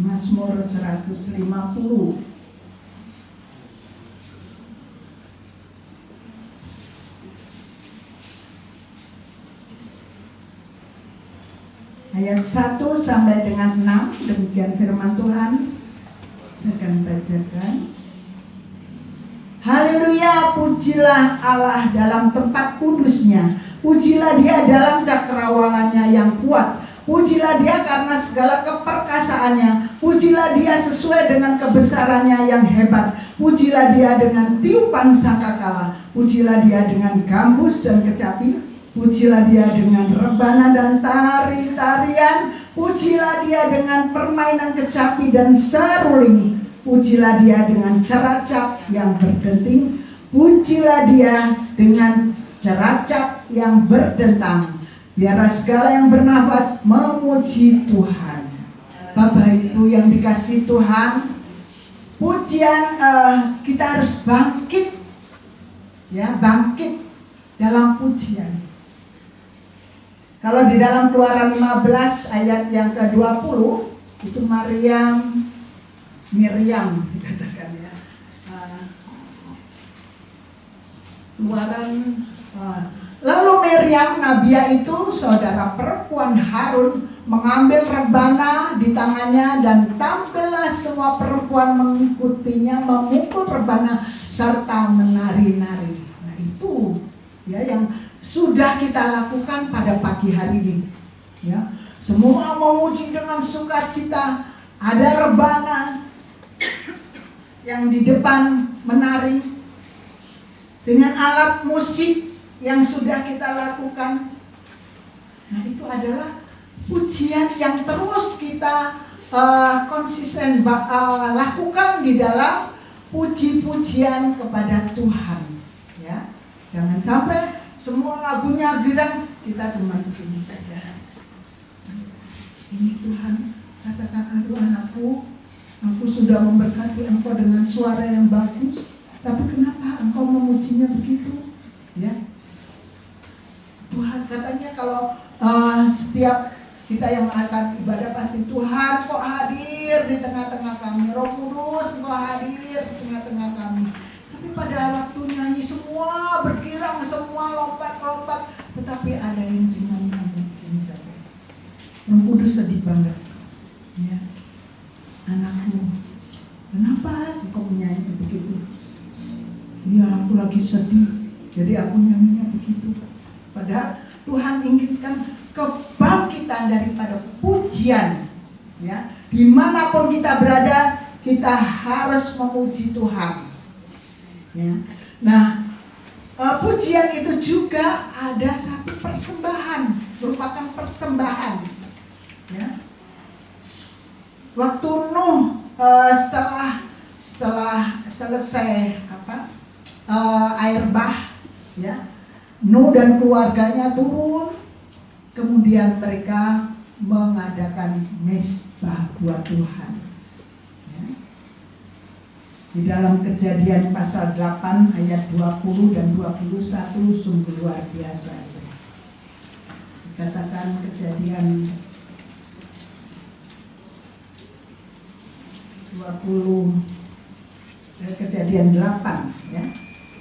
Mazmur 150 ayat 1 sampai dengan 6. Demikian firman Tuhan. Saya akan bacakan. Haleluya, pujilah Allah dalam tempat kudusnya. Pujilah dia dalam cakrawalannya yang kuat. Pujilah dia karena segala keperkasaannya. Pujilah dia sesuai dengan kebesarannya yang hebat. Pujilah dia dengan tiupan sangkakala. Pujilah dia dengan gambus dan kecapi. Pujilah dia dengan rebana dan tari-tarian. Pujilah dia dengan permainan kecapi dan seruling. Pujilah dia dengan ceracap yang berdenting. Pujilah dia dengan ceracap yang berdentang. Biarlah segala yang bernafas memuji Tuhan. Bapak Ibu yang dikasihi Tuhan, pujian kita harus bangkit, ya, bangkit dalam pujian. Kalau di dalam Keluaran 15 ayat yang ke-20 itu Miriam dikatakan, ya. Keluaran lalu Miriam Nabiah itu saudara perempuan Harun mengambil rebana di tangannya dan tampillah semua perempuan mengikutinya memukul rebana serta menari-nari. Nah itu ya yang sudah kita lakukan pada pagi hari ini. Ya, semua memuji dengan sukacita. Ada rebana yang di depan menari dengan alat musik yang sudah kita lakukan. Nah itu adalah pujian yang terus kita konsisten lakukan di dalam puji-pujian kepada Tuhan, ya. Jangan sampai semua lagunya girang, kita cuma begini saja. Ini Tuhan, katakan, aduh anakku, aku sudah memberkati engkau dengan suara yang bagus, tapi kenapa engkau memujinya begitu? Ya, Tuhan katanya kalau setiap kita yang akan ibadah pasti Tuhan kok hadir di tengah-tengah kami, Roh Kudus kok hadir di tengah-tengah kami. Tapi pada waktu nyanyi semua berkirang, semua lompat-lompat, tetapi ada yang cuma nyanyi ini saja. Roh Kudus sedih banget. Ya, anakku, kenapa kau menyanyi begitu? Ya aku lagi sedih, jadi aku nyanyinya begitu. Padahal Tuhan inginkan kebangkitan daripada pujian, ya. Dimanapun kita berada, kita harus memuji Tuhan, ya. Nah, pujian itu juga ada satu persembahan, merupakan persembahan, ya. Waktu Nuh setelah selesai air bah, ya, Nuh dan keluarganya turun, kemudian mereka mengadakan mezbah buat Tuhan. Ya. Di dalam Kejadian pasal 8 ayat 20 dan 21 sungguh luar biasa. Dikatakan Kejadian 8, ya.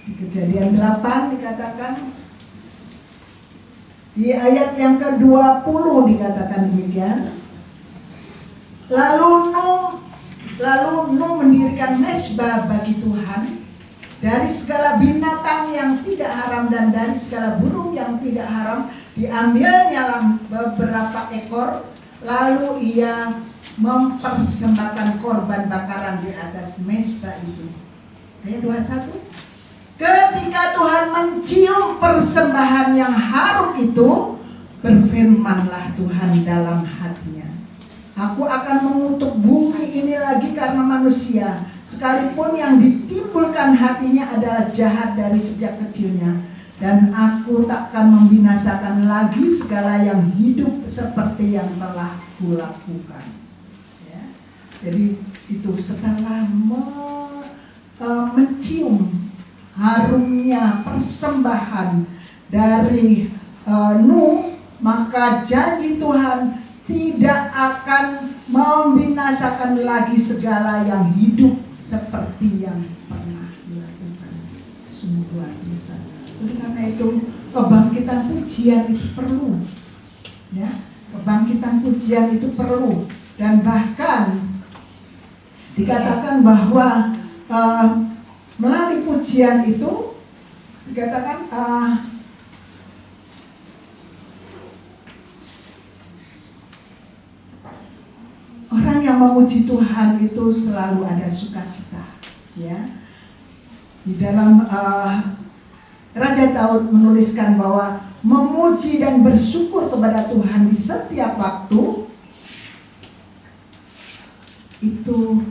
Di Kejadian 8 dikatakan di ayat yang ke-20 dikatakan demikian. Lalu Nuh mendirikan mezbah bagi Tuhan dari segala binatang yang tidak haram dan dari segala burung yang tidak haram, diambilnya beberapa ekor, lalu ia mempersembahkan korban bakaran di atas mezbah itu. Ayat 21. Ketika Tuhan mencium persembahan yang harum itu, berfirmanlah Tuhan dalam hatinya, aku akan mengutuk bumi ini lagi karena manusia, sekalipun yang ditimbulkan hatinya adalah jahat dari sejak kecilnya. Dan aku takkan membinasakan lagi segala yang hidup seperti yang telah kulakukan. Ya. Jadi itu setelah mencium harumnya persembahan dari Nuh, maka janji Tuhan tidak akan membinasakan lagi segala yang hidup seperti yang pernah dilakukan. Sungguh luar biasa. Oleh karena itu kebangkitan pujian itu perlu, ya, kebangkitan pujian itu perlu, dan bahkan dikatakan bahwa melalui pujian itu dikatakan orang yang memuji Tuhan itu selalu ada sukacita, ya. Di dalam Raja Daud menuliskan bahwa memuji dan bersyukur kepada Tuhan di setiap waktu itu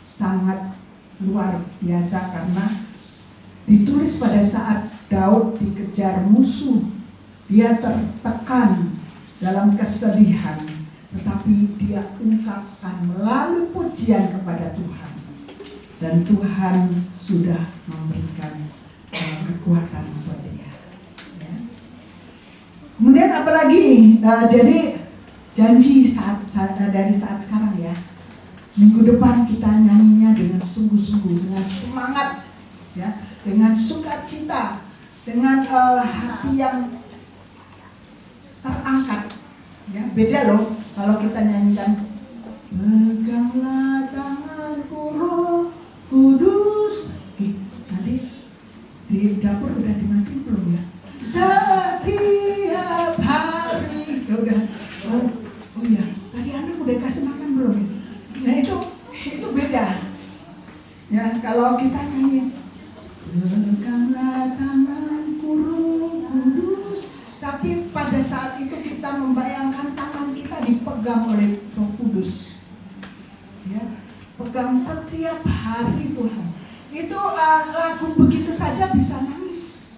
sangat luar biasa, karena ditulis pada saat Daud dikejar musuh, dia tertekan dalam kesedihan, tetapi dia ungkapkan melalui pujian kepada Tuhan, dan Tuhan sudah memberikan kekuatan buat dia. Ya. Kemudian apalagi jadi janji dari saat sekarang, ya, minggu depan kita nyanyinya dengan sungguh-sungguh, dengan semangat, ya, dengan sukacita, dengan hati yang terangkat. Ya, beda loh kalau kita nyanyikan peganglah tanganku Roh Kudus. Tadi di dapur udah dimatiin belum ya? Setiap hari udah. Oh ya, tadi anak udah kasih makan belum ya? Nah itu beda. Ya, kalau kita nyanyi peganglah tanganku Roh Kudus, tapi pada saat itu kita membayangkan tangan kita dipegang oleh Roh Kudus. Ya, pegang setiap hari Tuhan. Itu lagu begitu saja bisa nangis,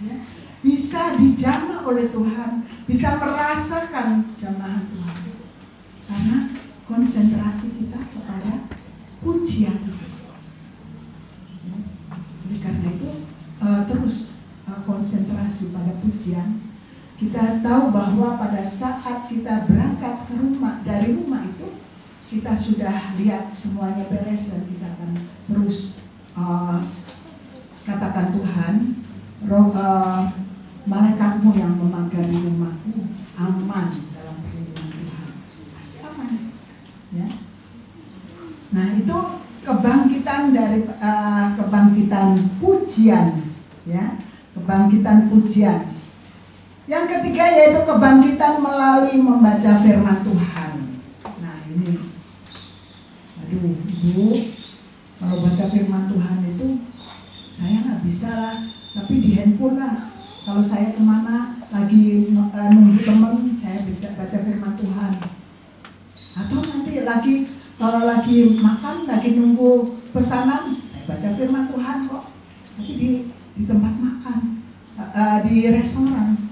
ya, bisa dijamah oleh Tuhan, bisa merasakan jamahan Tuhan, karena konsentrasi kita kepada pujian itu. Ya. Oleh karena itu terus konsentrasi pada pujian. Kita tahu bahwa pada saat kita berangkat ke rumah, dari rumah itu kita sudah lihat semuanya beres, dan kita akan terus katakan Tuhan, malaikatmu yang memagari rumahku aman dalam perlindungan Tuhan, pasti aman, ya. Nah itu kebangkitan dari kebangkitan pujian, ya, kebangkitan pujian. Yang ketiga yaitu kebangkitan melalui membaca firman Tuhan. Nah ini, aduh Ibu, kalau baca firman Tuhan itu saya nggak bisa lah, tapi di handphone lah. Kalau saya kemana lagi nunggu teman, saya baca firman Tuhan. Atau nanti lagi makan, lagi nunggu pesanan, saya baca firman Tuhan kok. Tapi di tempat makan, di restoran.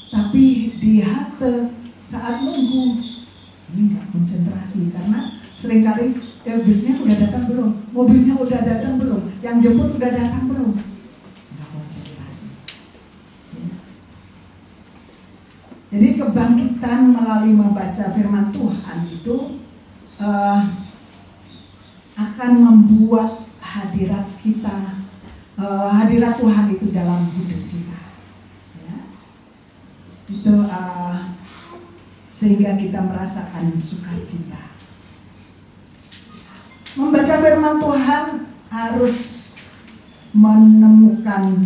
Tapi di halte saat nunggu, ini nggak konsentrasi, karena seringkali busnya udah datang belum, mobilnya udah datang belum, yang jemput udah datang belum, nggak konsentrasi. Ya. Jadi kebangkitan melalui membaca firman Tuhan itu akan membuat hadirat kita, hadirat Tuhan itu dalam hidup kita. Ya. Itu sehingga kita merasakan sukacita. Membaca firman Tuhan harus menemukan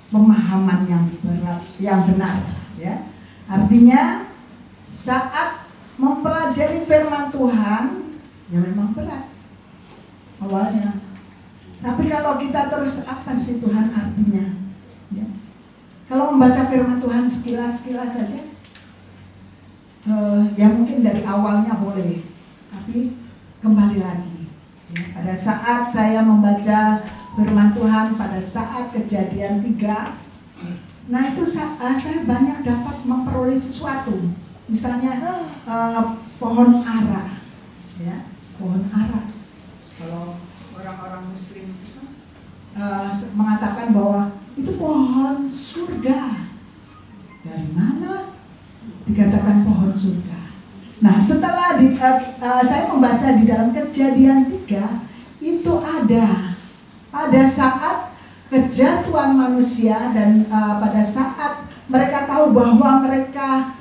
pemahaman yang benar, ya. Artinya saat mempelajari firman Tuhan, ya memang berat awalnya. Tapi kalau kita terus, apa sih Tuhan artinya? Ya. Kalau membaca firman Tuhan sekilas-sekilas saja, ya mungkin dari awalnya boleh, tapi kembali lagi. Ya, pada saat saya membaca firman Tuhan pada saat Kejadian 3. Nah itu saya banyak dapat memperoleh sesuatu. Misalnya pohon ara, ya, pohon ara. Kalau orang-orang Muslim itu mengatakan bahwa itu pohon surga. Dari mana dikatakan pohon surga? Nah setelah saya membaca di dalam Kejadian 3, itu ada pada saat kejatuhan manusia dan pada saat mereka tahu bahwa mereka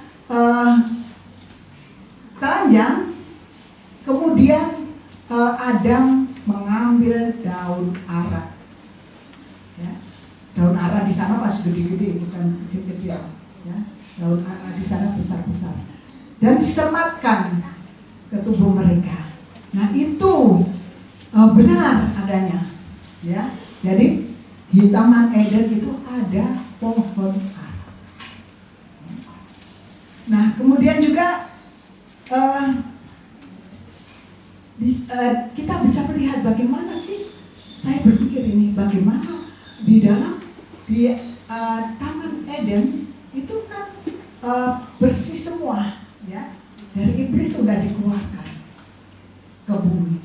telanjang, kemudian Adam mengambil daun ara. Ya. Daun ara di sana masih gede-gede, bukan kecil-kecil. Ya. Daun ara di sana besar-besar dan disematkan ke tubuh mereka. Nah itu benar adanya. Ya, jadi di Taman Eden itu ada pohon ara. Nah, kemudian juga kita bisa melihat bagaimana sih, saya berpikir ini, bagaimana di dalam Taman Eden itu kan bersih semua, ya, dari iblis sudah dikeluarkan ke bumi.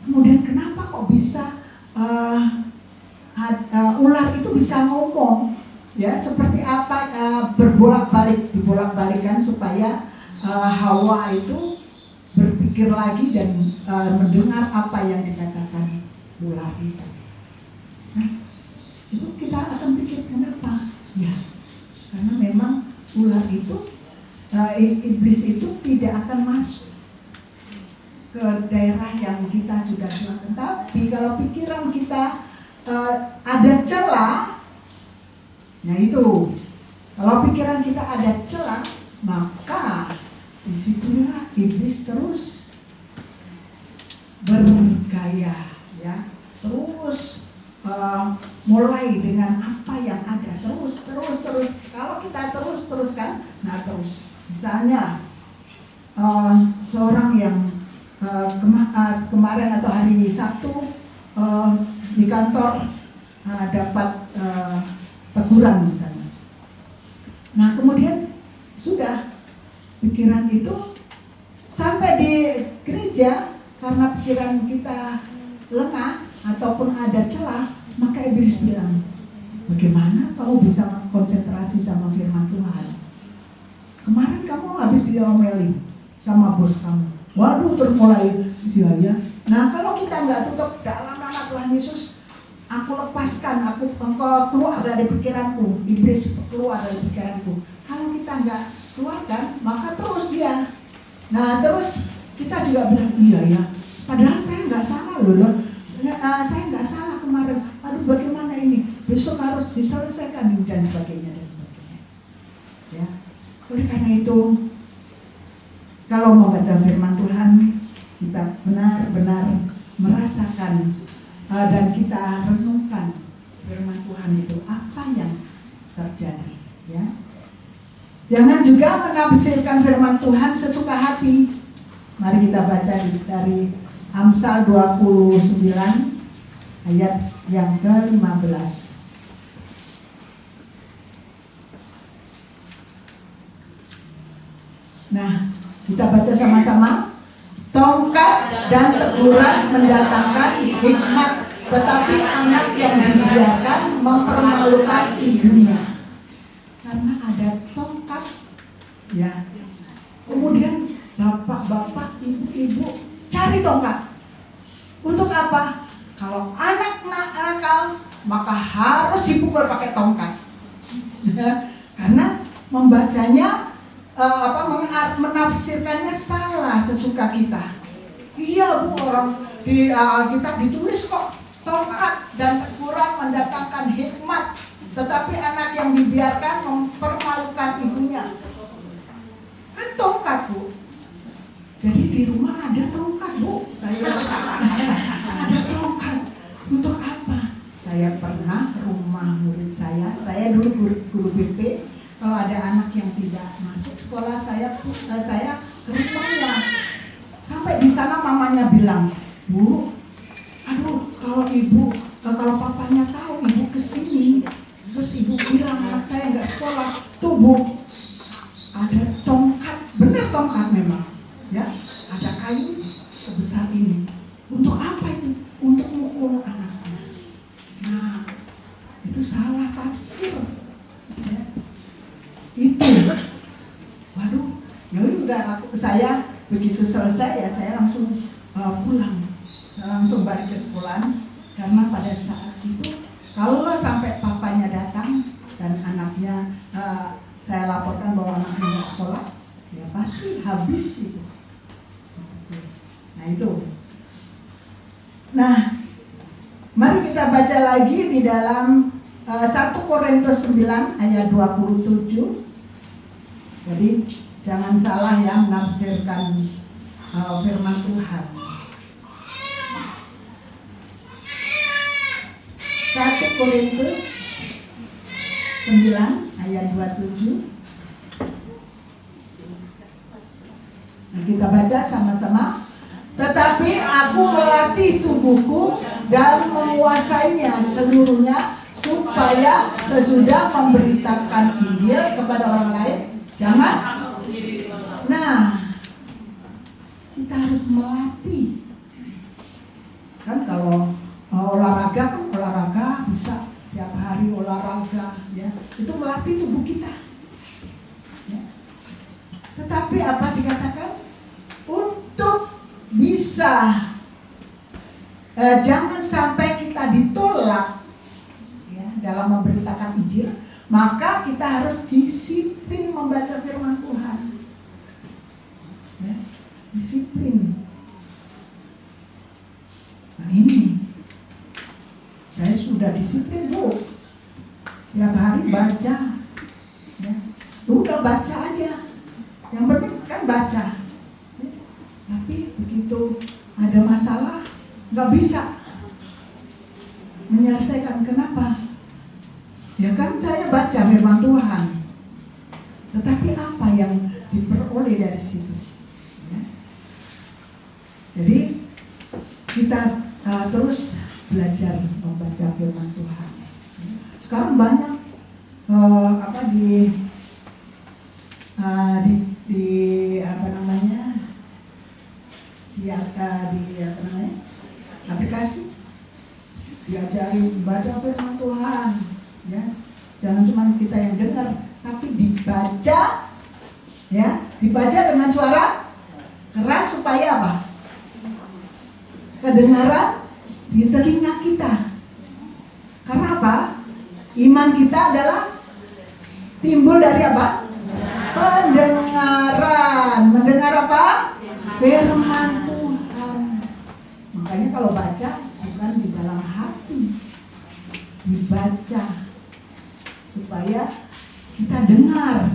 Kemudian kenapa kok bisa ular itu bisa ngomong, ya, seperti apa, dibolak-balikan supaya Hawa itu berpikir lagi dan mendengar apa yang dikatakan ular itu. Nah, itu kita akan pikir kenapa? Ya, karena memang ular itu, iblis itu tidak akan masuk ke daerah yang kita sudah lakukan. Tapi kalau pikiran kita ada celah, nah itu, kalau pikiran kita ada celah, maka disitulah iblis terus bergaya, ya, terus mulai dengan apa yang ada, terus. Kalau kita teruskan, nah terus, misalnya seorang yang kemarin atau hari Sabtu di kantor dapat teguran misalnya. Nah kemudian sudah pikiran itu sampai di gereja, karena pikiran kita lengah ataupun ada celah, maka iblis bilang, bagaimana kamu bisa konsentrasi sama firman Tuhan? Kemarin kamu habis diomelin sama bos kamu. Waduh, terus mulai ya. Nah, kalau kita nggak tutup dalam nama Tuhan Yesus, aku lepaskan, engkau keluar dari pikiranku, iblis keluar dari pikiranku. Kalau kita nggak keluarkan, maka terus dia. Nah, terus kita juga bilang, iya ya, padahal saya nggak salah loh. Saya nggak salah kemarin. Aduh, bagaimana ini? Besok harus diselesaikan dan sebagainya. Ya, oleh karena itu, kalau mau baca firman Tuhan, kita benar-benar merasakan dan kita renungkan firman Tuhan itu apa yang terjadi, ya. Jangan juga menafsirkan firman Tuhan sesuka hati. Mari kita baca dari Amsal 29 ayat yang ke-15. Nah, kita baca sama-sama. Tongkat dan teguran mendatangkan hikmat, tetapi anak yang dibiarkan mempermalukan ibunya. Karena ada tongkat, ya. Kemudian bapak-bapak, ibu-ibu cari tongkat. Untuk apa? Kalau anak nakal, maka harus dipukul pakai tongkat. Karena membacanya menafsirkannya salah sesuka kita. Iya bu, orang di kitab ditulis kok, tongkat dan teguran mendatangkan hikmat, tetapi anak yang dibiarkan mempermalukan ibunya. Kan tongkat bu. Jadi di rumah ada tongkat bu. Saya ada tongkat. Untuk apa? Saya pernah ke rumah murid saya dulu guru BP. Kalau ada anak yang tidak masuk sekolah, saya ke rumahnya. Sampai di sana mamanya bilang, Bu, aduh kalau ibu kalau papanya tahu ibu kesini, terus ibu bilang anak saya nggak sekolah, tuh Bu, ada tongkat, benar tongkat memang, ya, ada kayu sebesar ini. Untuk apa itu? Untuk mukul anaknya. Nah, itu salah tafsir. Ya. Itu, waduh, ya udah saya begitu selesai ya saya langsung pulang, saya langsung balik ke sekolah karena pada saat itu kalau sampai papanya datang dan anaknya saya laporkan bahwa anaknya nggak sekolah, ya pasti habis itu. Nah itu. Nah, mari kita baca lagi di dalam 1 Korintus 9 ayat 27. Jadi jangan salah ya menafsirkan firman Tuhan. 1 Korintus 9 ayat 27. Nah, kita baca sama-sama. Tetapi aku melatih tubuhku dan menguasainya seluruhnya, supaya sesudah memberitakan Injil kepada orang lain, jangan. Nah, kita harus melatih. Kan kalau olahraga kan olahraga bisa tiap hari olahraga, ya. Itu melatih tubuh kita. Ya. Tetapi apa dikatakan? Untuk bisa jangan sampai kita ditolak ya, dalam memberitakan Injil, maka kita harus disiplin membaca firman Tuhan. Ya, disiplin. Nah ini, saya sudah disiplin Bu. Tiap hari baca. Ya, udah baca aja. Yang penting kan baca. Ya, tapi begitu ada masalah, nggak bisa menyelesaikan. Kenapa? Ya kan saya baca firman Tuhan, tetapi apa yang diperoleh dari situ? Ya. Jadi kita terus belajar membaca firman Tuhan. Sekarang banyak apa namanya aplikasi diajarin baca firman Tuhan, ya. Jangan cuma kita yang dengar, tapi dibaca, ya, dibaca dengan suara keras supaya apa? Kedengaran di telinga kita. Karena apa? Iman kita adalah timbul dari apa? Pendengaran. Mendengar apa? Firman Tuhan. Makanya kalau baca bukan di dalam hati, dibaca supaya kita dengar.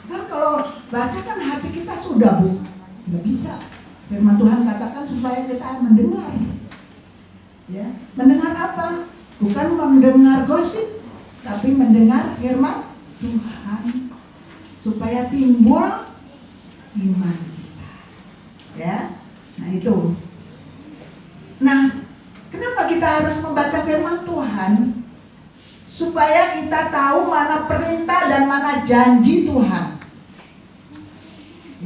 Kan kalau baca kan hati kita sudah Bu, nggak bisa. Firman Tuhan katakan supaya kita mendengar. Ya, mendengar apa? Bukan mendengar gosip, tapi mendengar firman Tuhan supaya timbul iman kita. Ya, nah itu. Nah, kenapa kita harus membaca firman Tuhan? Supaya kita tahu mana perintah dan mana janji Tuhan.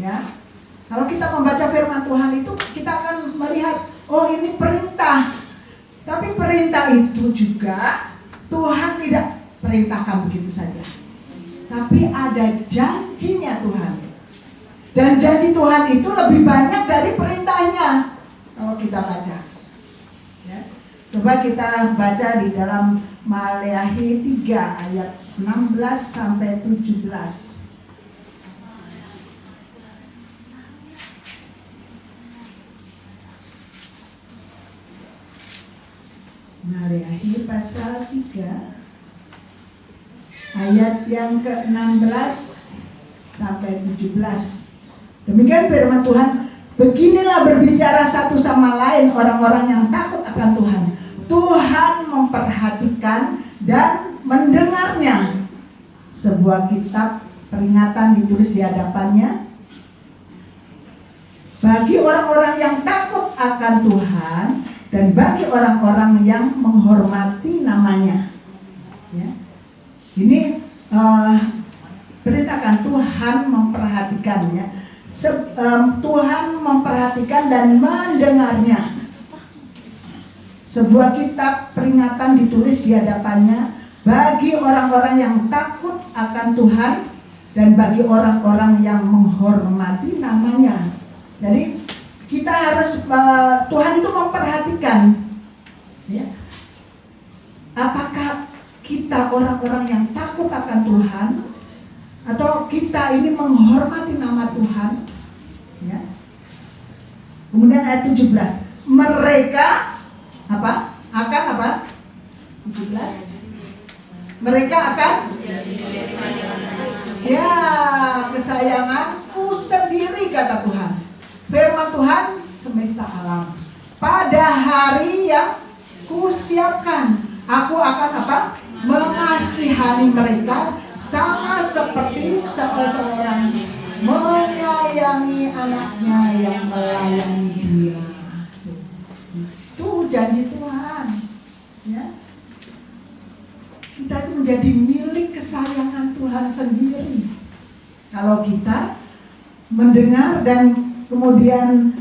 Ya, kalau kita membaca firman Tuhan itu kita akan melihat, oh ini perintah. Tapi perintah itu juga Tuhan tidak perintahkan begitu saja. Tapi ada janjinya Tuhan. Dan janji Tuhan itu lebih banyak dari perintahnya. Kalau kita baca. Ya. Coba kita baca di dalam Maleakhi 3 ayat 16 sampai 17. Maleakhi pasal 3 ayat yang ke-16 sampai 17. Demikian firman Tuhan, beginilah berbicara satu sama lain orang-orang yang takut akan Tuhan. Tuhan memperhatikan dan mendengarnya. Sebuah kitab peringatan ditulis di hadapannya. Bagi orang-orang yang takut akan Tuhan dan bagi orang-orang yang menghormati namanya. Ya. Ini beritakan Tuhan memperhatikan ya. Tuhan memperhatikan dan mendengarnya. Sebuah kitab peringatan ditulis di hadapannya bagi orang-orang yang takut akan Tuhan dan bagi orang-orang yang menghormati namanya. Jadi kita harus, Tuhan itu memperhatikan ya, apakah kita orang-orang yang takut akan Tuhan atau kita ini menghormati nama Tuhan ya. Kemudian ayat 17, mereka akan 17, mereka akan ya kesayanganku sendiri, kata Tuhan. Firman Tuhan semesta alam, pada hari yang kusiapkan aku akan mengasihani mereka sama seperti seorang menyayangi anaknya yang melayani dia. Itu janji Tuhan ya. Kita itu menjadi milik kesayangan Tuhan sendiri kalau kita mendengar dan kemudian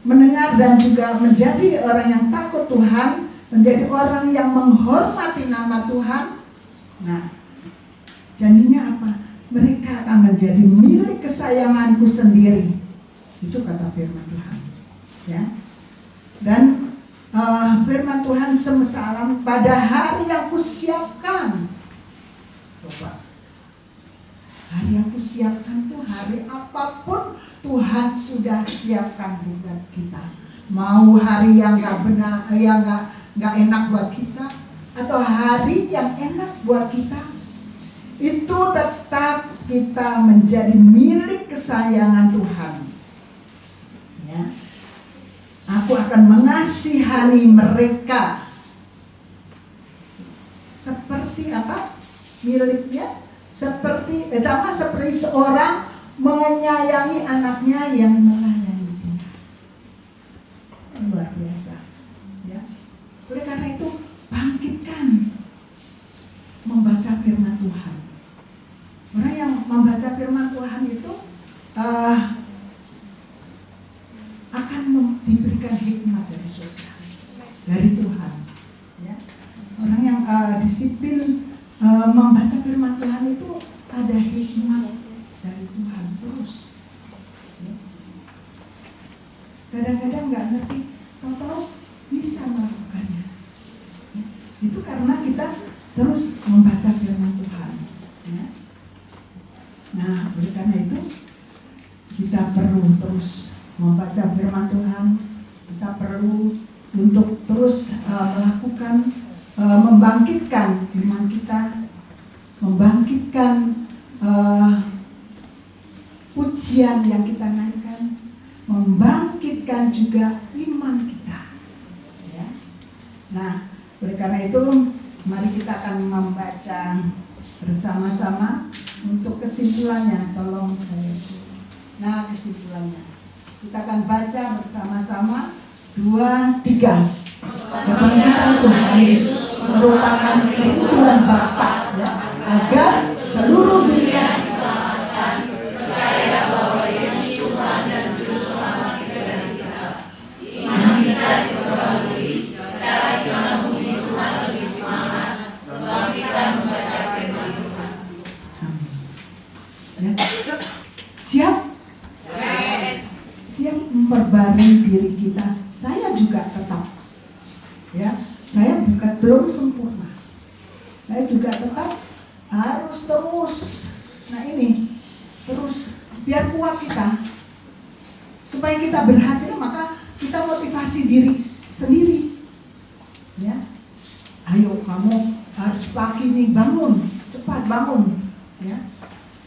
mendengar dan juga menjadi orang yang takut Tuhan, menjadi orang yang menghormati nama Tuhan. Nah, janjinya apa? Mereka akan menjadi milik kesayanganku sendiri. Itu kata firman Tuhan ya. Dan firman Tuhan semesta alam, pada hari yang kusiapkan. Coba, hari yang kusiapkan tuh hari apapun Tuhan sudah siapkan buat kita. Mau hari yang nggak benar, yang nggak enak buat kita, atau hari yang enak buat kita, itu tetap kita menjadi milik kesayangan Tuhan. Ya. Aku akan mengasihani mereka seperti apa? Miliknya seperti sama seperti seorang menyayangi anaknya yang melayani dia. Luar biasa. Ya. Oleh karena itu bangkitkan membaca firman Tuhan. Orang yang membaca firman Tuhan itu akan diberikan hikmat dari surga, dari Tuhan. Ya. Orang yang disiplin membaca firman Tuhan itu ada hikmat dari Tuhan terus. Ya. Kadang-kadang nggak ngerti, tahu-tahu bisa melakukannya. Ya. Itu karena kita terus membaca firman Tuhan. Ya. Nah, oleh karena itu kita perlu terus membaca firman Tuhan. Kita perlu untuk terus melakukan, membangkitkan iman kita, membangkitkan pujian yang kita naikkan, membangkitkan juga iman kita. Ya. Nah, oleh karena itu mari kita akan membaca bersama-sama untuk kesimpulannya. Tolong saya. Nah, kesimpulannya kita akan baca bersama-sama 2, 3. Kebenaran Tuhan Yesus merupakan kerinduan Bapa ya, agar seluruh dunia diselamatkan, percaya bahwa Yesus Tuhan dan Juru Selamat dari kita. Iman kita diperbarui, cara kita memuji Tuhan lebih semangat, bahwa kita membaca firman Tuhan. Ya. Siap? Siap memperbarui diri kita. Saya juga tetap, ya, saya belum sempurna. Saya juga tetap harus terus. Nah ini terus biar kuat kita, supaya kita berhasil, maka kita motivasi diri sendiri. Ya, ayo kamu harus pagi nih bangun, cepat bangun, ya.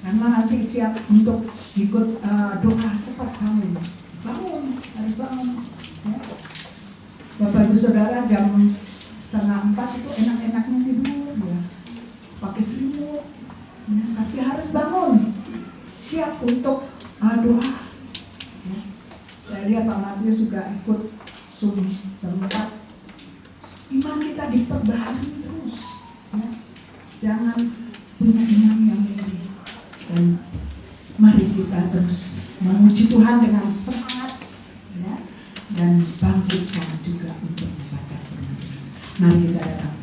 Karena nanti siap untuk ikut doa, cepat bangun, harus bangun. Ya. Bapak Ibu Saudara jam 3:30 itu enak-enaknya tidur, ya, pakai selimut, ya, tapi harus bangun, siap untuk doa. Ya. Saya lihat Pak Matius juga ikut subuh jam 4. Iman kita diperbaharui terus, ya. Jangan punya iman yang tinggi. Dan mari kita terus memuji Tuhan dengan semangat, ya, dan bangkitkan juga untuk membaca firman. Mari kita datang